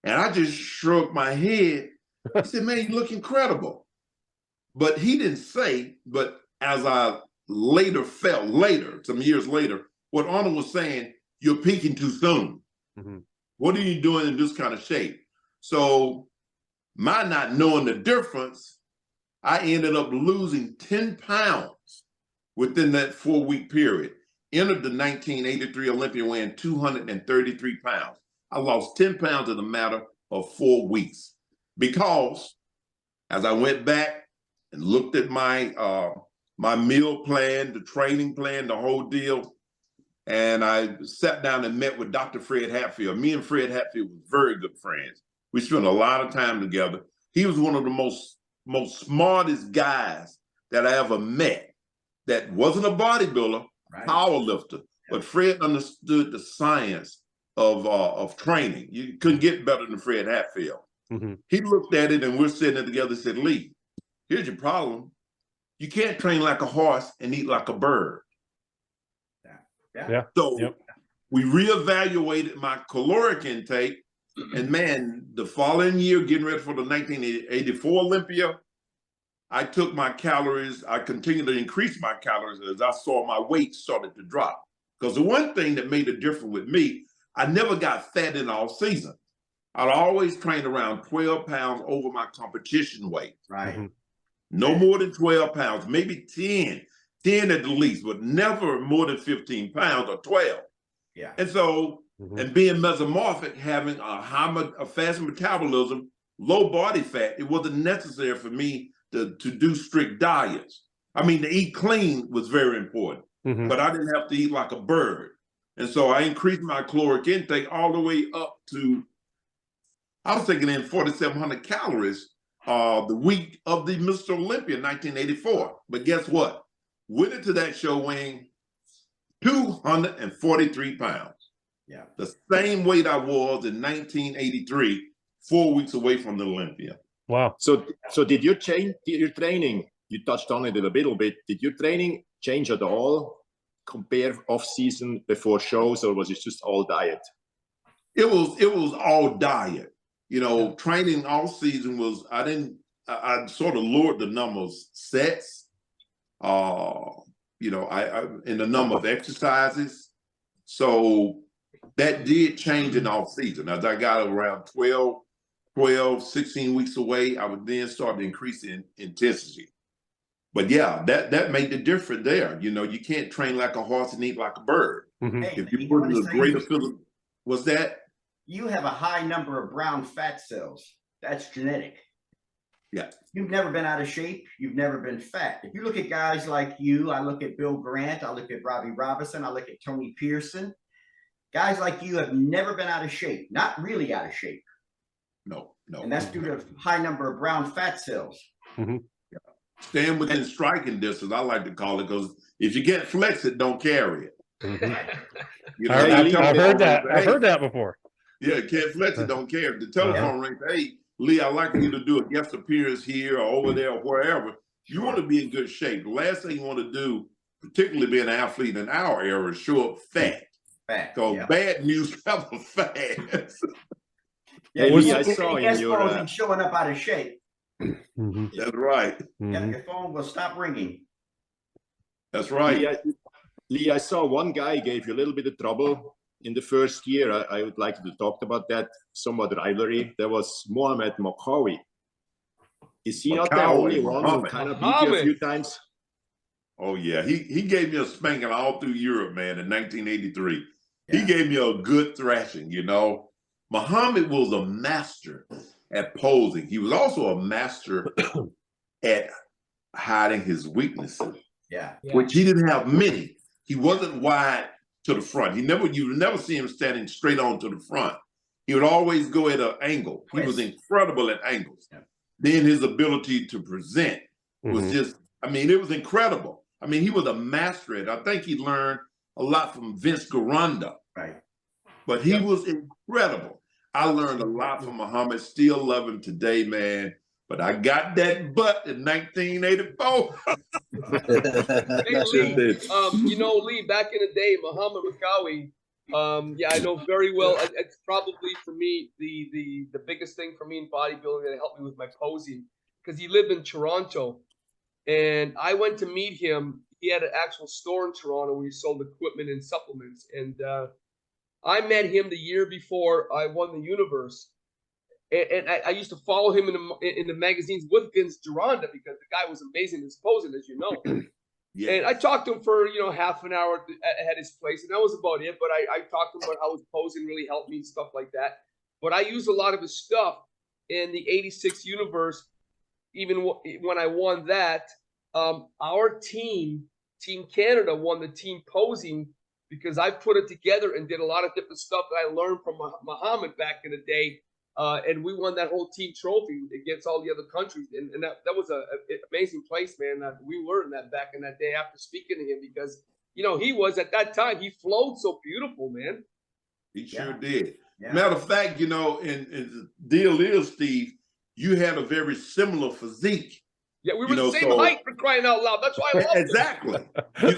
And I just shrugged my head. He said, "Man, you look incredible." But he didn't say, but as I some years later, what Arnold was saying, "You're peaking too soon. What are you doing in this kind of shape?" So my not knowing the difference, I ended up losing 10 pounds within that 4-week period. Entered the 1983 Olympia weighing 233 pounds. I lost 10 pounds in a matter of 4 weeks because as I went back and looked at my meal plan, the training plan, the whole deal, and I sat down and met with Dr. Fred Hatfield. Me and Fred Hatfield were very good friends. We spent a lot of time together. He was one of the most smartest guys that I ever met that wasn't a bodybuilder, power lifter, but Fred understood the science of training. You couldn't get better than Fred Hatfield. He looked at it and we're sitting together and said, "Lee, here's your problem. You can't train like a horse and eat like a bird." So we reevaluated my caloric intake, and man, the following year, getting ready for the 1984 Olympia, I took my calories. I continued to increase my calories as I saw my weight started to drop. Because the one thing that made a difference with me, I never got fat in all season. I'd always train around 12 pounds over my competition weight. No more than 12 pounds, maybe 10 at the least, but never more than 15 pounds or 12. And so, and being mesomorphic, having a fast metabolism, low body fat, it wasn't necessary for me to do strict diets. I mean, to eat clean was very important, but I didn't have to eat like a bird. And so I increased my caloric intake all the way up to, I was taking in 4,700 calories the week of the Mr. Olympia 1984. But guess what? Went into that show weighing 243 pounds. The same weight I was in 1983, 4 weeks away from the Olympia. Wow. So did you change your training? You touched on it a little bit. Did your training change at all? Compare off season before shows, or was it just all diet? It was all diet. You know, training all season was, I didn't I sort of lowered the number of sets, you know, I in the number of exercises. So that did change in off season. As I got around 12, 16 weeks away, I would then start to increase in intensity. But yeah, that made the difference there. You know, you can't train like a horse and eat like a bird. Hey, If you put in a greater physical, what's that? You have a high number of brown fat cells. That's genetic. Yeah. You've never been out of shape. You've never been fat. If you look at guys like you, I look at Bill Grant, I look at Robbie Robinson, I look at Tony Pearson. Guys like you have never been out of shape, not really out of shape. No. And that's due to high number of brown fat cells. Stand within striking distance, I like to call it, because if you can't flex it, don't carry it. You know, I've heard that. I've heard that before. Yeah, can't flex it, don't carry it. The telephone rings, hey, Lee, I'd like you to do a guest appearance here or over there or wherever. You want to be in good shape. The last thing you want to do, particularly being an athlete in our era, is show up fat. Because bad news travel fast. Yeah, Lee, I saw in your showing up out of shape. That's right. Yeah, your phone will stop ringing. That's right. Lee, I saw one guy gave you a little bit of trouble in the first year. I would like to talk about that, somewhat rivalry. There was Mohamed Makawi. Is he not the only one who kind of beat you a few times? Oh, yeah. He gave me a spanking all through Europe, man, in 1983. Yeah. He gave me a good thrashing, you know. Muhammad was a master at posing. He was also a master at hiding his weaknesses, which he didn't have many. He wasn't wide to the front. You would never see him standing straight on to the front. He would always go at an angle. He was incredible at angles. Then his ability to present was just, I mean, it was incredible. I mean, he was a master at it. I think he learned a lot from Vince Garanda. Right. But he was incredible. I learned a lot from Muhammad. Still love him today, man. But I got that butt in 1984. Hey, Lee, you know, Lee, back in the day, Muhammad Makawi, yeah, I know very well. It's probably for me the biggest thing for me in bodybuilding that helped me with my posing, because he lived in Toronto, and I went to meet him. He had an actual store in Toronto where he sold equipment and supplements, and I met him the year before I won the Universe, and I used to follow him in the magazines with Vince Garanda because the guy was amazing in his posing, as you know. And I talked to him for half an hour at his place, and that was about it. But I talked to him about how his posing really helped me and stuff like that. But I used a lot of his stuff in the '86 Universe. Even when I won that, our team Canada, won the team posing, because I put it together and did a lot of different stuff that I learned from Muhammad back in the day. And we won that whole team trophy against all the other countries. And that was an amazing place, man. We learned that back in that day after speaking to him, because, he was at that time, he flowed so beautiful, man. He sure did. Yeah. Matter of fact, and the deal is, Steve, you had a very similar physique. Yeah, we were the same height, for crying out loud. That's why I loved exactly.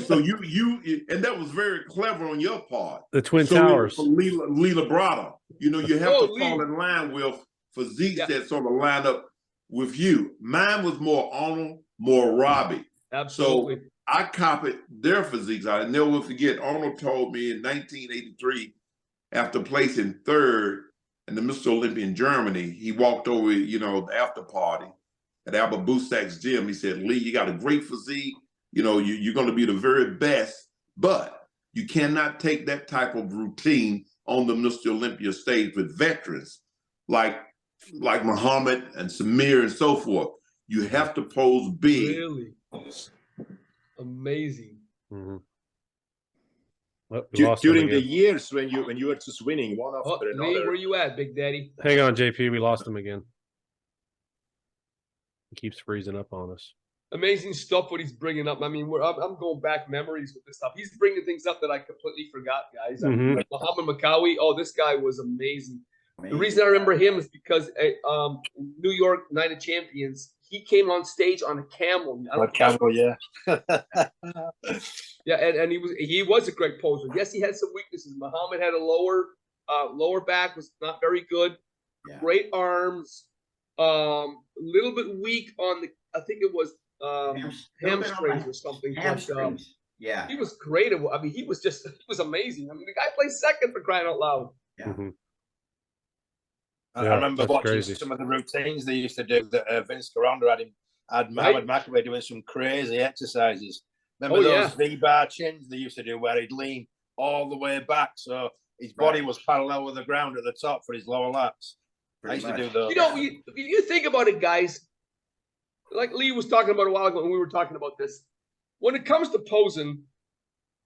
So you and that was very clever on your part. The Twin Towers. Lila Brada. You have to fall in line with physiques that sort of line up with you. Mine was more Arnold, more Robbie. Absolutely. So I copied their physiques. I never forget, Arnold told me in 1983, after placing third in the Mr. Olympia in Germany, he walked over, the after party at Albert Busak's gym. He said, Lee, you got a great physique. You're going to be the very best, but you cannot take that type of routine on the Mr. Olympia stage with veterans like Muhammad and Samir and so forth. You have to pose big. Really? Amazing. Mm-hmm. During the years when you were just winning one after another. Lee, where you at, Big Daddy? Hang on, JP. We lost him again. He keeps freezing up on us. Amazing stuff what he's bringing up. I mean, I'm going back memories with this stuff. He's bringing things up that I completely forgot, guys. Muhammad Makawi, this guy was amazing. The reason I remember him is because New York Night of Champions, he came on stage on a camel. Yeah. Yeah, and he was a great poser. Yes, he had some weaknesses. Muhammad had a lower back, was not very good. Yeah. Great arms. little bit weak on the, I think it was hamstrings or something. Hamstrings. But, yeah. he was great. I mean, he was amazing. I mean, the guy plays second for crying out loud. Yeah. Mhm. I Yeah, remember that's watching crazy. some of the routines they used to do that Vince Caranda had Mohammed McAvoy doing some crazy exercises. Remember those V-bar chins they used to do where he'd lean all the way back so his body was parallel with the ground at the top for his lower lats. I used to do those. You know, you think about it, guys, like Lee was talking about a while ago when we were talking about this. When it comes to posing,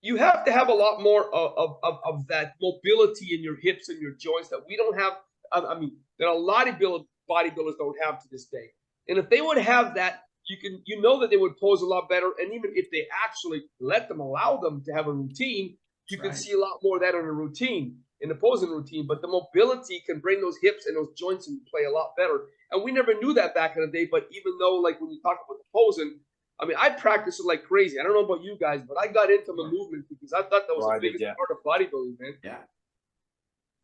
you have to have a lot more of that mobility in your hips and your joints that we don't have. I mean, that a lot of bodybuilders don't have to this day. And if they would have that, you know that they would pose a lot better. And even if they actually allow them to have a routine, you can see a lot more of that in a routine, in the posing routine. But the mobility can bring those hips and those joints into play a lot better. And we never knew that back in the day. But even though, like when you talk about the posing, I mean, I practiced it like crazy. I don't know about you guys, but I got into the movement because I thought that was the biggest part of bodybuilding, man. Yeah.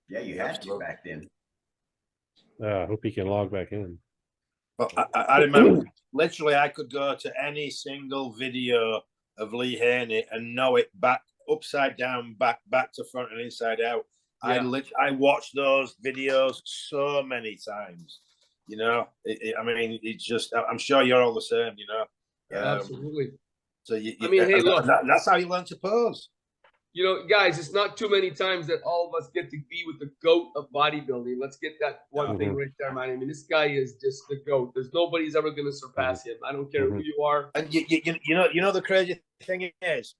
Yeah, you had to back then. I hope he can log back in. Well, I remember literally I could go to any single video of Lee Haney and know it back upside down, back to front and inside out. Yeah. I watched those videos so many times. You know, I mean, it's just, I'm sure you're all the same, you know. Absolutely. So I mean, hey, look, that's how you learn to pose. You know, guys, it's not too many times that all of us get to be with the GOAT of bodybuilding. Let's get that one thing right there, man. I mean, this guy is just the GOAT. There's nobody's ever going to surpass him. I don't care who you are. And you know the crazy thing is,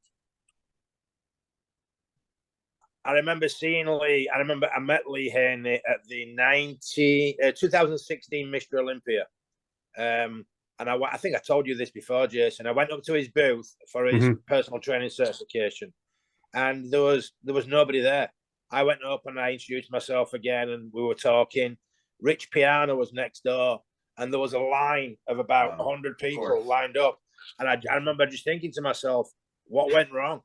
I remember seeing Lee. I met Lee Haney at the 2016 Mr. Olympia. And I think I told you this before, Jason. I went up to his booth for his personal training certification, and there was nobody there. I went up and I introduced myself again, and we were talking. Rich Piano was next door, and there was a line of about 100 people lined up. And I remember just thinking to myself, what went wrong?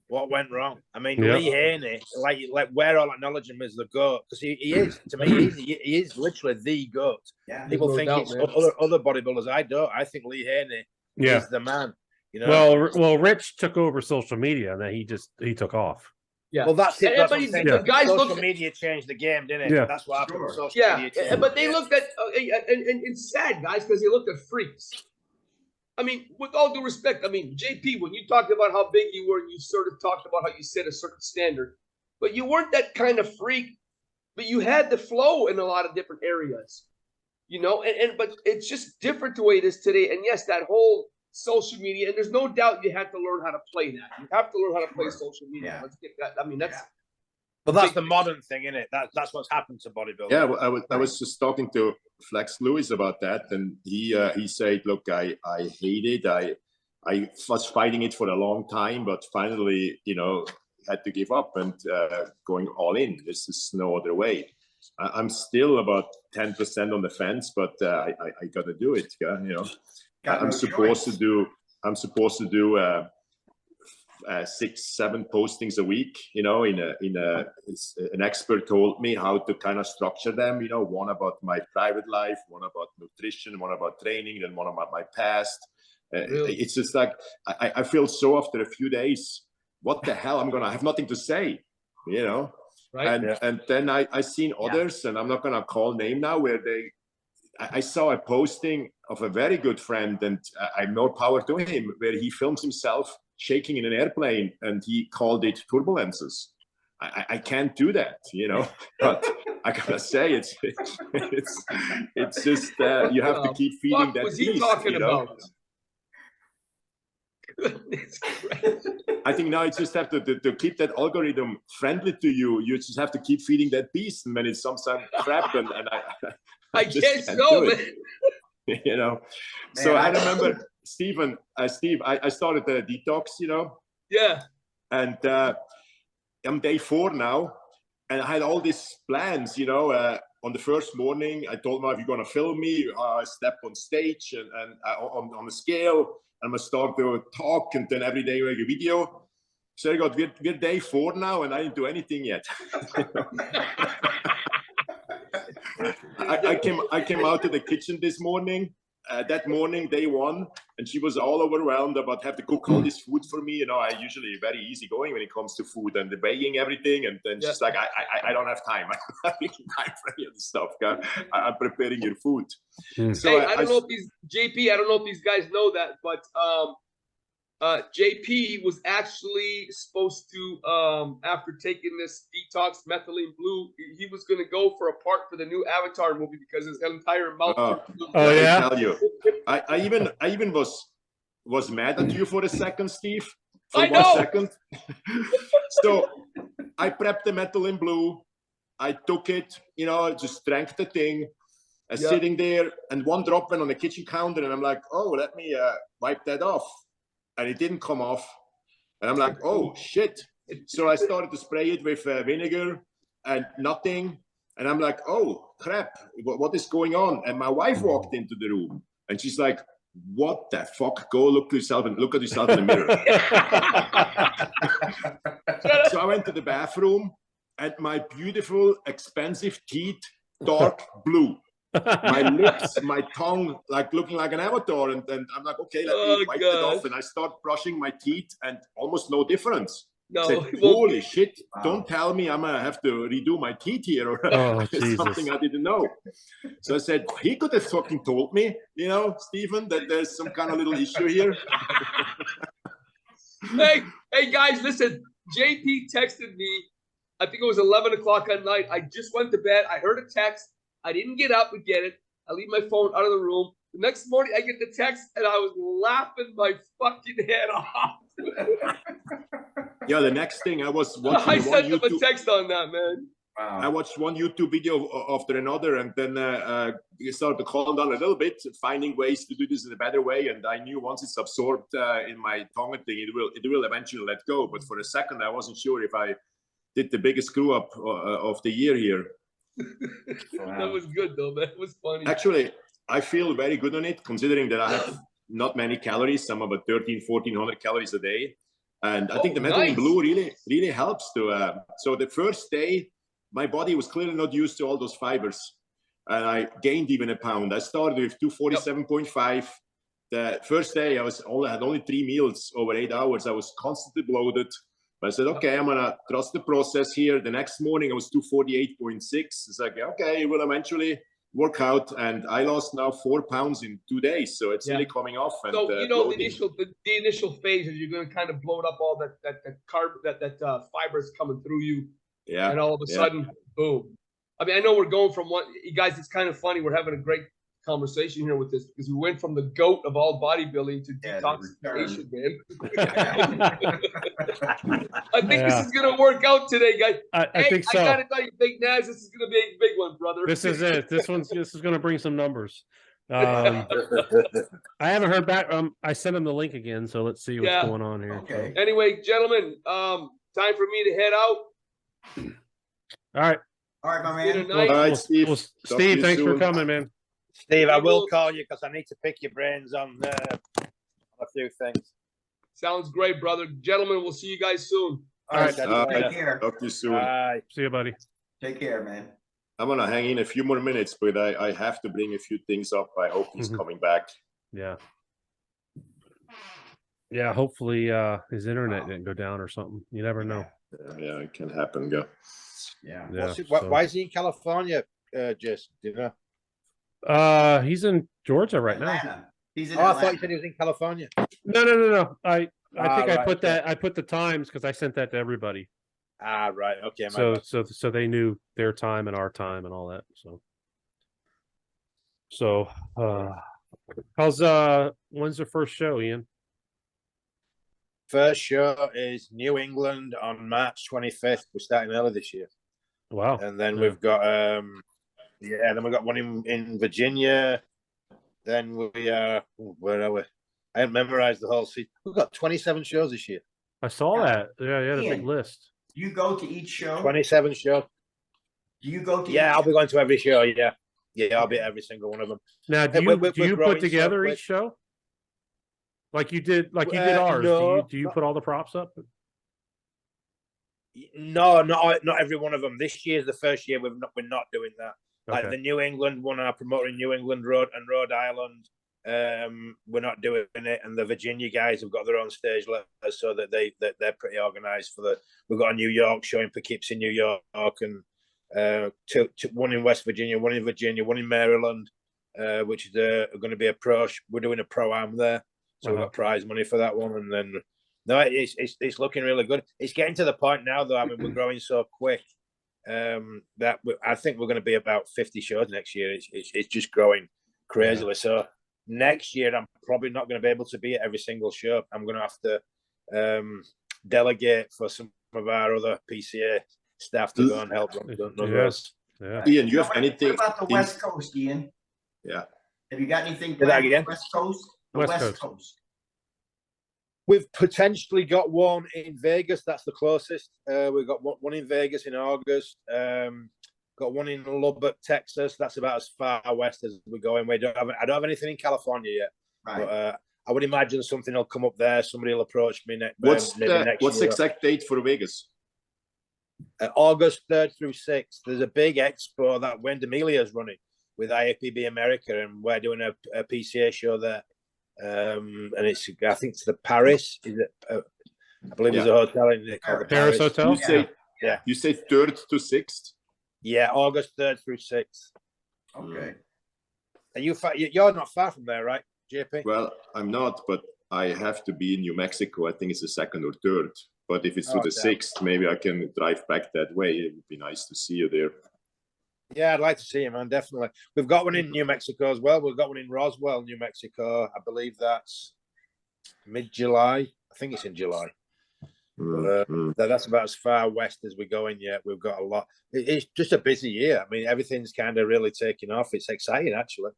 What went wrong? I mean, Lee Haney, like we're all acknowledging him as the GOAT, because he is, to me, he is literally the GOAT. Yeah, people think it's other bodybuilders. I don't. I think Lee Haney is the man. You know. Well, Rich took over social media, and then he took off. Yeah. Well, that's it. That's but the guys social media changed the game, didn't it? Yeah. That's what happened. Social media changed. But they looked at, and it's sad, guys, because they looked at freaks. I mean, with all due respect, I mean, JP, when you talked about how big you were, and you sort of talked about how you set a certain standard, but you weren't that kind of freak, but you had the flow in a lot of different areas, you know, but it's just different the way it is today. And yes, that whole social media, and there's no doubt you have to learn how to play that. You have to learn how to play social media. Let's get that. I mean, that's. Well, that's the modern thing, isn't it? That's what's happened to bodybuilding. Yeah, I was just talking to Flex Lewis about that, and he said, "Look, I hate it. I was fighting it for a long time, but finally, you know, had to give up and going all in. This is no other way. I'm still about 10% on the fence, but I got to do it. Yeah, you know, I'm supposed to do 6-7 postings a week, you know, an expert told me how to kind of structure them, you know, one about my private life, one about nutrition, one about training, then one about my past. Really? It's just like, I feel so after a few days, what the hell, I have nothing to say, you know? Right. And then I seen others, and I'm not going to call name now, where I saw a posting of a very good friend, and I'm more power to him, where he films himself shaking in an airplane, and he called it turbulences. I can't do that, you know, but I gotta say it's just you have to keep feeding that beast. What was he talking about? I think now you just have to keep that algorithm friendly to you. You just have to keep feeding that beast, and when it's some crap, and I guess so, man. You know, man, so I remember Steve, I started the detox, you know. Yeah. And I'm day 4 now, and I had all these plans, you know. On the first morning, I told him, if you're going to film me, I step on stage and on the scale, I'm going to start to talk, and then every day make a video. So I got, we're day 4 now, and I didn't do anything yet. I came out to the kitchen this morning. That morning, day one, and she was all overwhelmed about have to cook all this food for me. You know, I usually very easygoing when it comes to food and the weighing everything. And then she's like, I don't have time. I don't have time for any of this stuff. I'm preparing your food. So hey, I don't know if these JP. I don't know if these guys know that, but JP was actually supposed to, after taking this detox methylene blue, he was going to go for a part for the new Avatar movie because his entire mouth. I tell you, I even was mad at you for a second, Steve. For 1 second. So I prepped the methylene blue. I took it, you know, just drank the thing. Sitting there, and one drop went on the kitchen counter, and I'm like, oh, let me wipe that off. And it didn't come off. And I'm like, oh, shit. So I started to spray it with vinegar and nothing. And I'm like, oh, crap. What is going on? And my wife walked into the room, and she's like, what the fuck? Go look at yourself in the mirror. So I went to the bathroom, and my beautiful, expensive teeth, dark blue. My lips, my tongue, like looking like an avatar. And then I'm like, okay, let me wipe it off. And I start brushing my teeth, and almost no difference. No, said, holy shit, don't tell me I'm gonna have to redo my teeth here or something I didn't know. So I said, he could have fucking told me, you know, Stephen, that there's some kind of little issue here. Hey guys, listen, JP texted me, I think it was 11 o'clock at night. I just went to bed. I heard a text. I didn't get up and get it. I leave my phone out of the room. The next morning, I get the text, and I was laughing my fucking head off. Yeah, the next thing I was watching. I sent him a text on that, man. Wow. I watched one YouTube video after another, and then you started to calm down a little bit, finding ways to do this in a better way. And I knew once it's absorbed in my tongue thing, it will eventually let go. But for a second, I wasn't sure if I did the biggest screw up of the year here. That was good though, man. It was funny. Actually, I feel very good on it, considering that I have not many calories. I'm about 1,400 calories a day. And I think the methylene blue really helps to. So the first day, my body was clearly not used to all those fibers. And I gained even a pound. I started with 247.5. The first day, I had only 3 meals over 8 hours. I was constantly bloated. But I said, okay, I'm going to trust the process here. The next morning, I was 248.6. It's like, okay, it will eventually work out. And I lost now 4 pounds in 2 days. So it's really coming off. And, so, you know, the initial phase is you're going to kind of bloat up all that fibers coming through you. Yeah. And all of a sudden, boom. I mean, I know we're going from one, you guys, it's kind of funny. We're having a great conversation here with this because we went from the GOAT of all bodybuilding to detoxification, man. I think this is going to work out today, guys. I think so. I got to tell you, Big Naz, this is going to be a big one, brother. This is it. This is going to bring some numbers. I haven't heard back. I sent him the link again, so let's see what's going on here. Okay. Anyway, gentlemen, time for me to head out. All right. All right, my man. All right, Steve. Steve, thanks for coming, man. Steve, I will call you because I need to pick your brains on a few things. Sounds great, brother. Gentlemen, we'll see you guys soon. All right, take care. Talk to you soon. Bye. See you, buddy. Take care, man. I'm going to hang in a few more minutes, but I have to bring a few things up. I hope he's coming back. Yeah. Yeah, hopefully his internet didn't go down or something. You never know. Yeah, it can happen. Go. Yeah. Why is he in California, Jess? Do you know? He's in Georgia right Atlanta. now. He's in I Atlanta. thought you said he was in California. No. I think I right, put that. I put the times because I sent that to everybody. Right. Okay. So they knew their time and our time and all that. So how's when's the first show, Ian? First show is New England on March 25th. We're starting early this year. Wow. And then we've got then we've got one in Virginia. Then we where are we? I haven't memorized the whole seat. We've got 27 shows this year. I saw that. Yeah, you had a big list. Do you go to each show? 27 shows. Do you go to each I'll be going to every show, yeah. I'll be at every single one of them. Now, do you put together each show? Like you did ours. No, do you put all the props up? No, not every one of them. This year's the first year we're not doing that. Like the New England one, are promoting New England Road and Rhode Island. We're not doing it, and the Virginia guys have got their own stage letters, so that they're pretty organised for the. We've got a New York show in Poughkeepsie, New York, and one in West Virginia, one in Maryland, which is going to be a pro. We're doing a pro-am there, so we've got prize money for that one, and then no, it's looking really good. It's getting to the point now, though. I mean, we're growing so quick that I think we're going to be about 50 shows next year. It's just growing crazily. So next year, I'm probably not going to be able to be at every single show. I'm going to have to delegate for some of our other PCA staff to go and help them. Ian, you have anything? What about the West Coast, Ian? Yeah. Have you got anything Say that planned again? for the West Coast? The West Coast. We've potentially got one in Vegas. That's the closest. We've got one in Vegas in August. Got one in Lubbock, Texas. That's about as far west as we're going. I don't have anything in California yet. Right. But I would imagine something will come up there. Somebody will approach me next. What's the exact date for Vegas? August 3rd through 6th. There's a big expo that Wendy is running with IAPB America, and we're doing a PCA show there. And I think it's the Paris. Is it? I believe there's a hotel in there called the Paris Hotel. You say 3rd to 6th. Yeah, August 3rd through 6th. Okay. And you're not far from there, right, JP? Well, I'm not, but I have to be in New Mexico. I think it's the 2nd or 3rd. But if it's to the 6th, maybe I can drive back that way. It would be nice to see you there. Yeah, I'd like to see you, man. Definitely. We've got one in New Mexico as well. We've got one in Roswell, New Mexico. I believe that's mid-July. I think it's in July. That's about as far west as we're going yet. We've got a lot. It's just a busy year. I mean, everything's kind of really taking off. It's exciting, actually.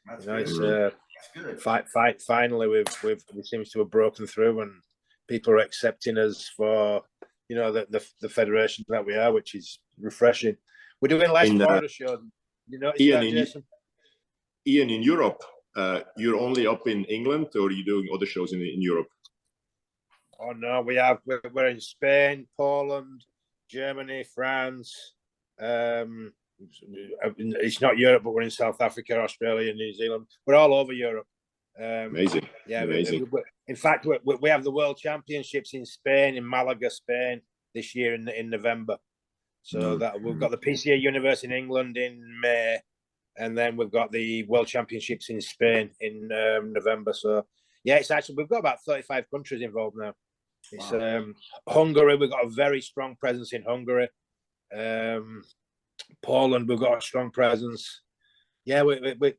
It's good. Finally, we seem to have broken through, and people are accepting us for the federation that we are, which is refreshing. We're doing less Florida shows. Ian, in Europe, you're only up in England, or are you doing other shows in Europe? Oh no, we're in Spain, Poland, Germany, France. It's not Europe, but we're in South Africa, Australia, New Zealand. We're all over Europe. Amazing. Yeah, amazing. In fact, we have the World Championships in Spain, in Malaga, Spain, this year in November. So that we've got the PCA Universe in England in May, and then we've got the World Championships in Spain in November. So yeah, it's actually, we've got about 35 countries involved now. It's Hungary. We've got a very strong presence in Hungary. Poland, we've got a strong presence. Yeah,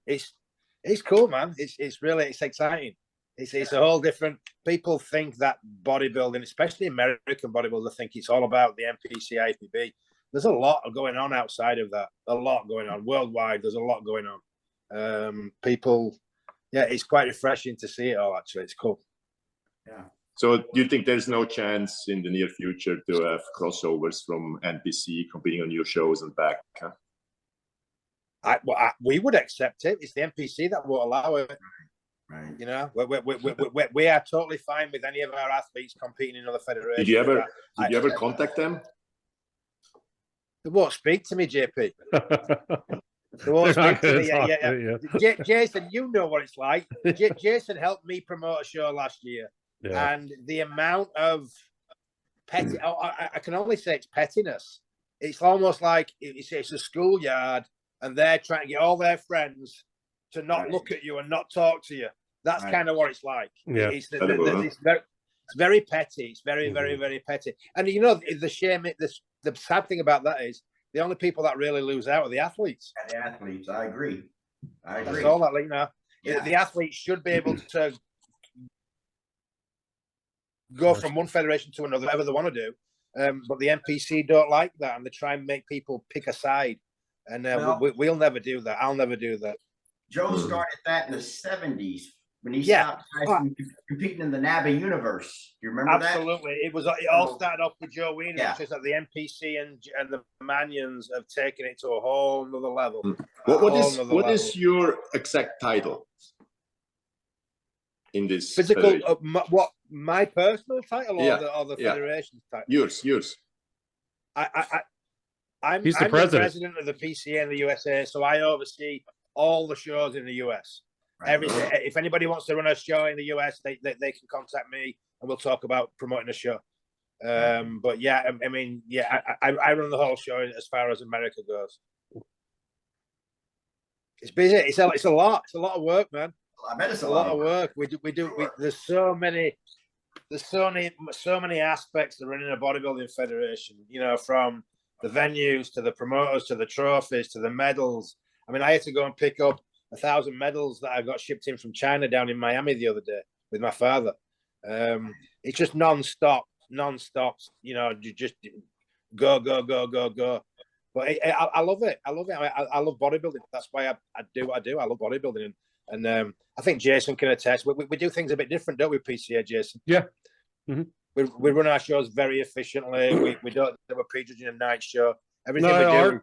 it's cool, man. It's really exciting. It's a whole different. People think that bodybuilding, especially American bodybuilders, think it's all about the NPC, IPB. There's a lot going on outside of that. A lot going on worldwide. There's a lot going on. People, yeah, it's quite refreshing to see it all. Actually, it's cool. Yeah. So, do you think there's no chance in the near future to have crossovers from NPC competing on your shows and back? Huh? We would accept it. It's the NPC that won't allow it. Right. You know, we are totally fine with any of our athletes competing in other federations. Did you ever contact them? They won't speak to me, JP. They won't speak to me. Yeah. Jason, you know what it's like. Jason helped me promote a show last year, and the amount of petty. I can only say it's pettiness. It's almost like it's a schoolyard, and they're trying to get all their friends to not look at you and not talk to you. That's kind of what it's like. Yeah. It's very petty. It's very, very, very petty. And you know, the shame, the sad thing about that is the only people that really lose out are the athletes. The athletes, I agree. That's all that, you know. Yeah. The athletes should be able to go from one federation to another, whatever they want to do. But the NPC don't like that, and they try and make people pick a side. And we'll never do that. I'll never do that. Joe started that in the 70s when he stopped competing in the NABA universe. Do you remember that? Absolutely. It all started off with Joe Wiener. It's just that the NPC and the Manions have taken it to a whole nother level. What is your exact title in this? Physical, my personal title or the federation's title? Yours. He's the I'm president. the president of the PCA in the USA, so I oversee all the shows in the US. If anybody wants to run a show in the US, they can contact me and we'll talk about promoting a show. But yeah, I mean, yeah, I run the whole show as far as America goes. It's busy. It's a lot. It's a lot of work, man. I bet it's a lot of work. There's so many aspects to running a bodybuilding federation. You know, from the venues to the promoters to the trophies to the medals. I mean, I had to go and pick up 1,000 medals that I got shipped in from China down in Miami the other day with my father. It's just non-stop. You know, you just go. But I love it. I love it. I love bodybuilding. That's why I do what I do. I love bodybuilding, and I think Jason can attest. We do things a bit different, don't we, PCA, Jason? Yeah. We run our shows very efficiently. We don't have a prejudging a night show. Everything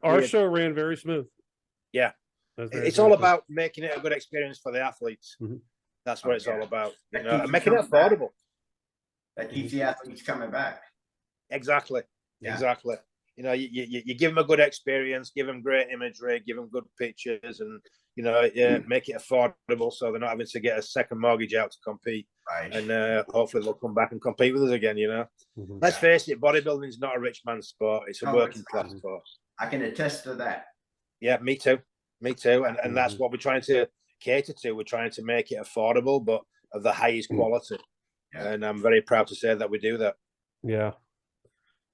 our show ran very smooth. Yeah. It's all about making it a good experience for the athletes. That's what it's all about. You know, and making it affordable. That keeps the athletes coming back. Exactly. Yeah. Exactly. You know, you give them a good experience, give them great imagery, give them good pictures, and you know, make it affordable so they're not having to get a second mortgage out to compete. Right. And hopefully they'll come back and compete with us again. You know, let's face it, bodybuilding is not a rich man's sport; it's a working class sport. I can attest to that. Yeah, me too. And that's what we're trying to cater to. We're trying to make it affordable, but of the highest quality. Yeah. And I'm very proud to say that we do that. Yeah.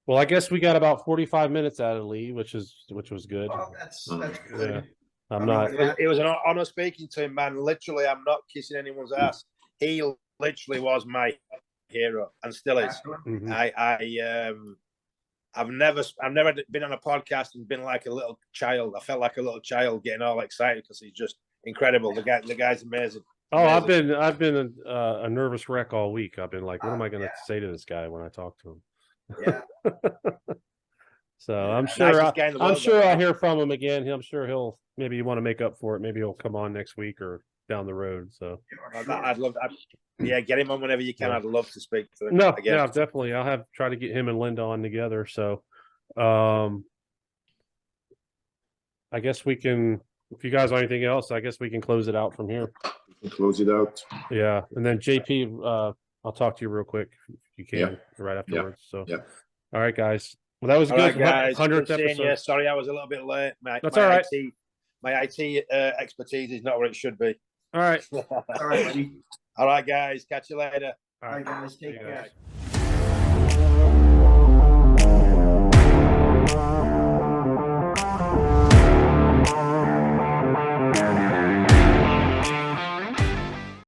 Well, I guess we got about 45 minutes out of Lee, which was good. Oh, that's good. Yeah. It was an honor speaking to him, man. Literally, I'm not kissing anyone's ass. He literally was my hero and still is. I've never been on a podcast and been like a little child. I felt like a little child getting all excited because he's just incredible. The guy's amazing. Oh, amazing. I've been a nervous wreck all week. I've been like, what am I going to say to this guy when I talk to him? Yeah. So I'm sure I'll hear from him again. I'm sure he'll maybe want to make up for it. Maybe he'll come on next week or down the road. So I'd love get him on whenever you can. I'd love to speak to him. No, again. Yeah, definitely. I'll try to get him and Linda on together. So I guess we can, if you guys have anything else, I guess we can close it out from here. We can close it out. Yeah. And then JP, I'll talk to you real quick if you can right afterwards. So all right, guys. Well, that was good. Right, guys. 100th episode. Yeah, sorry, I was a little bit late. That's all right. My IT expertise is not where it should be. All right. All right, buddy. All right, guys. Catch you later. All right, guys. Take care.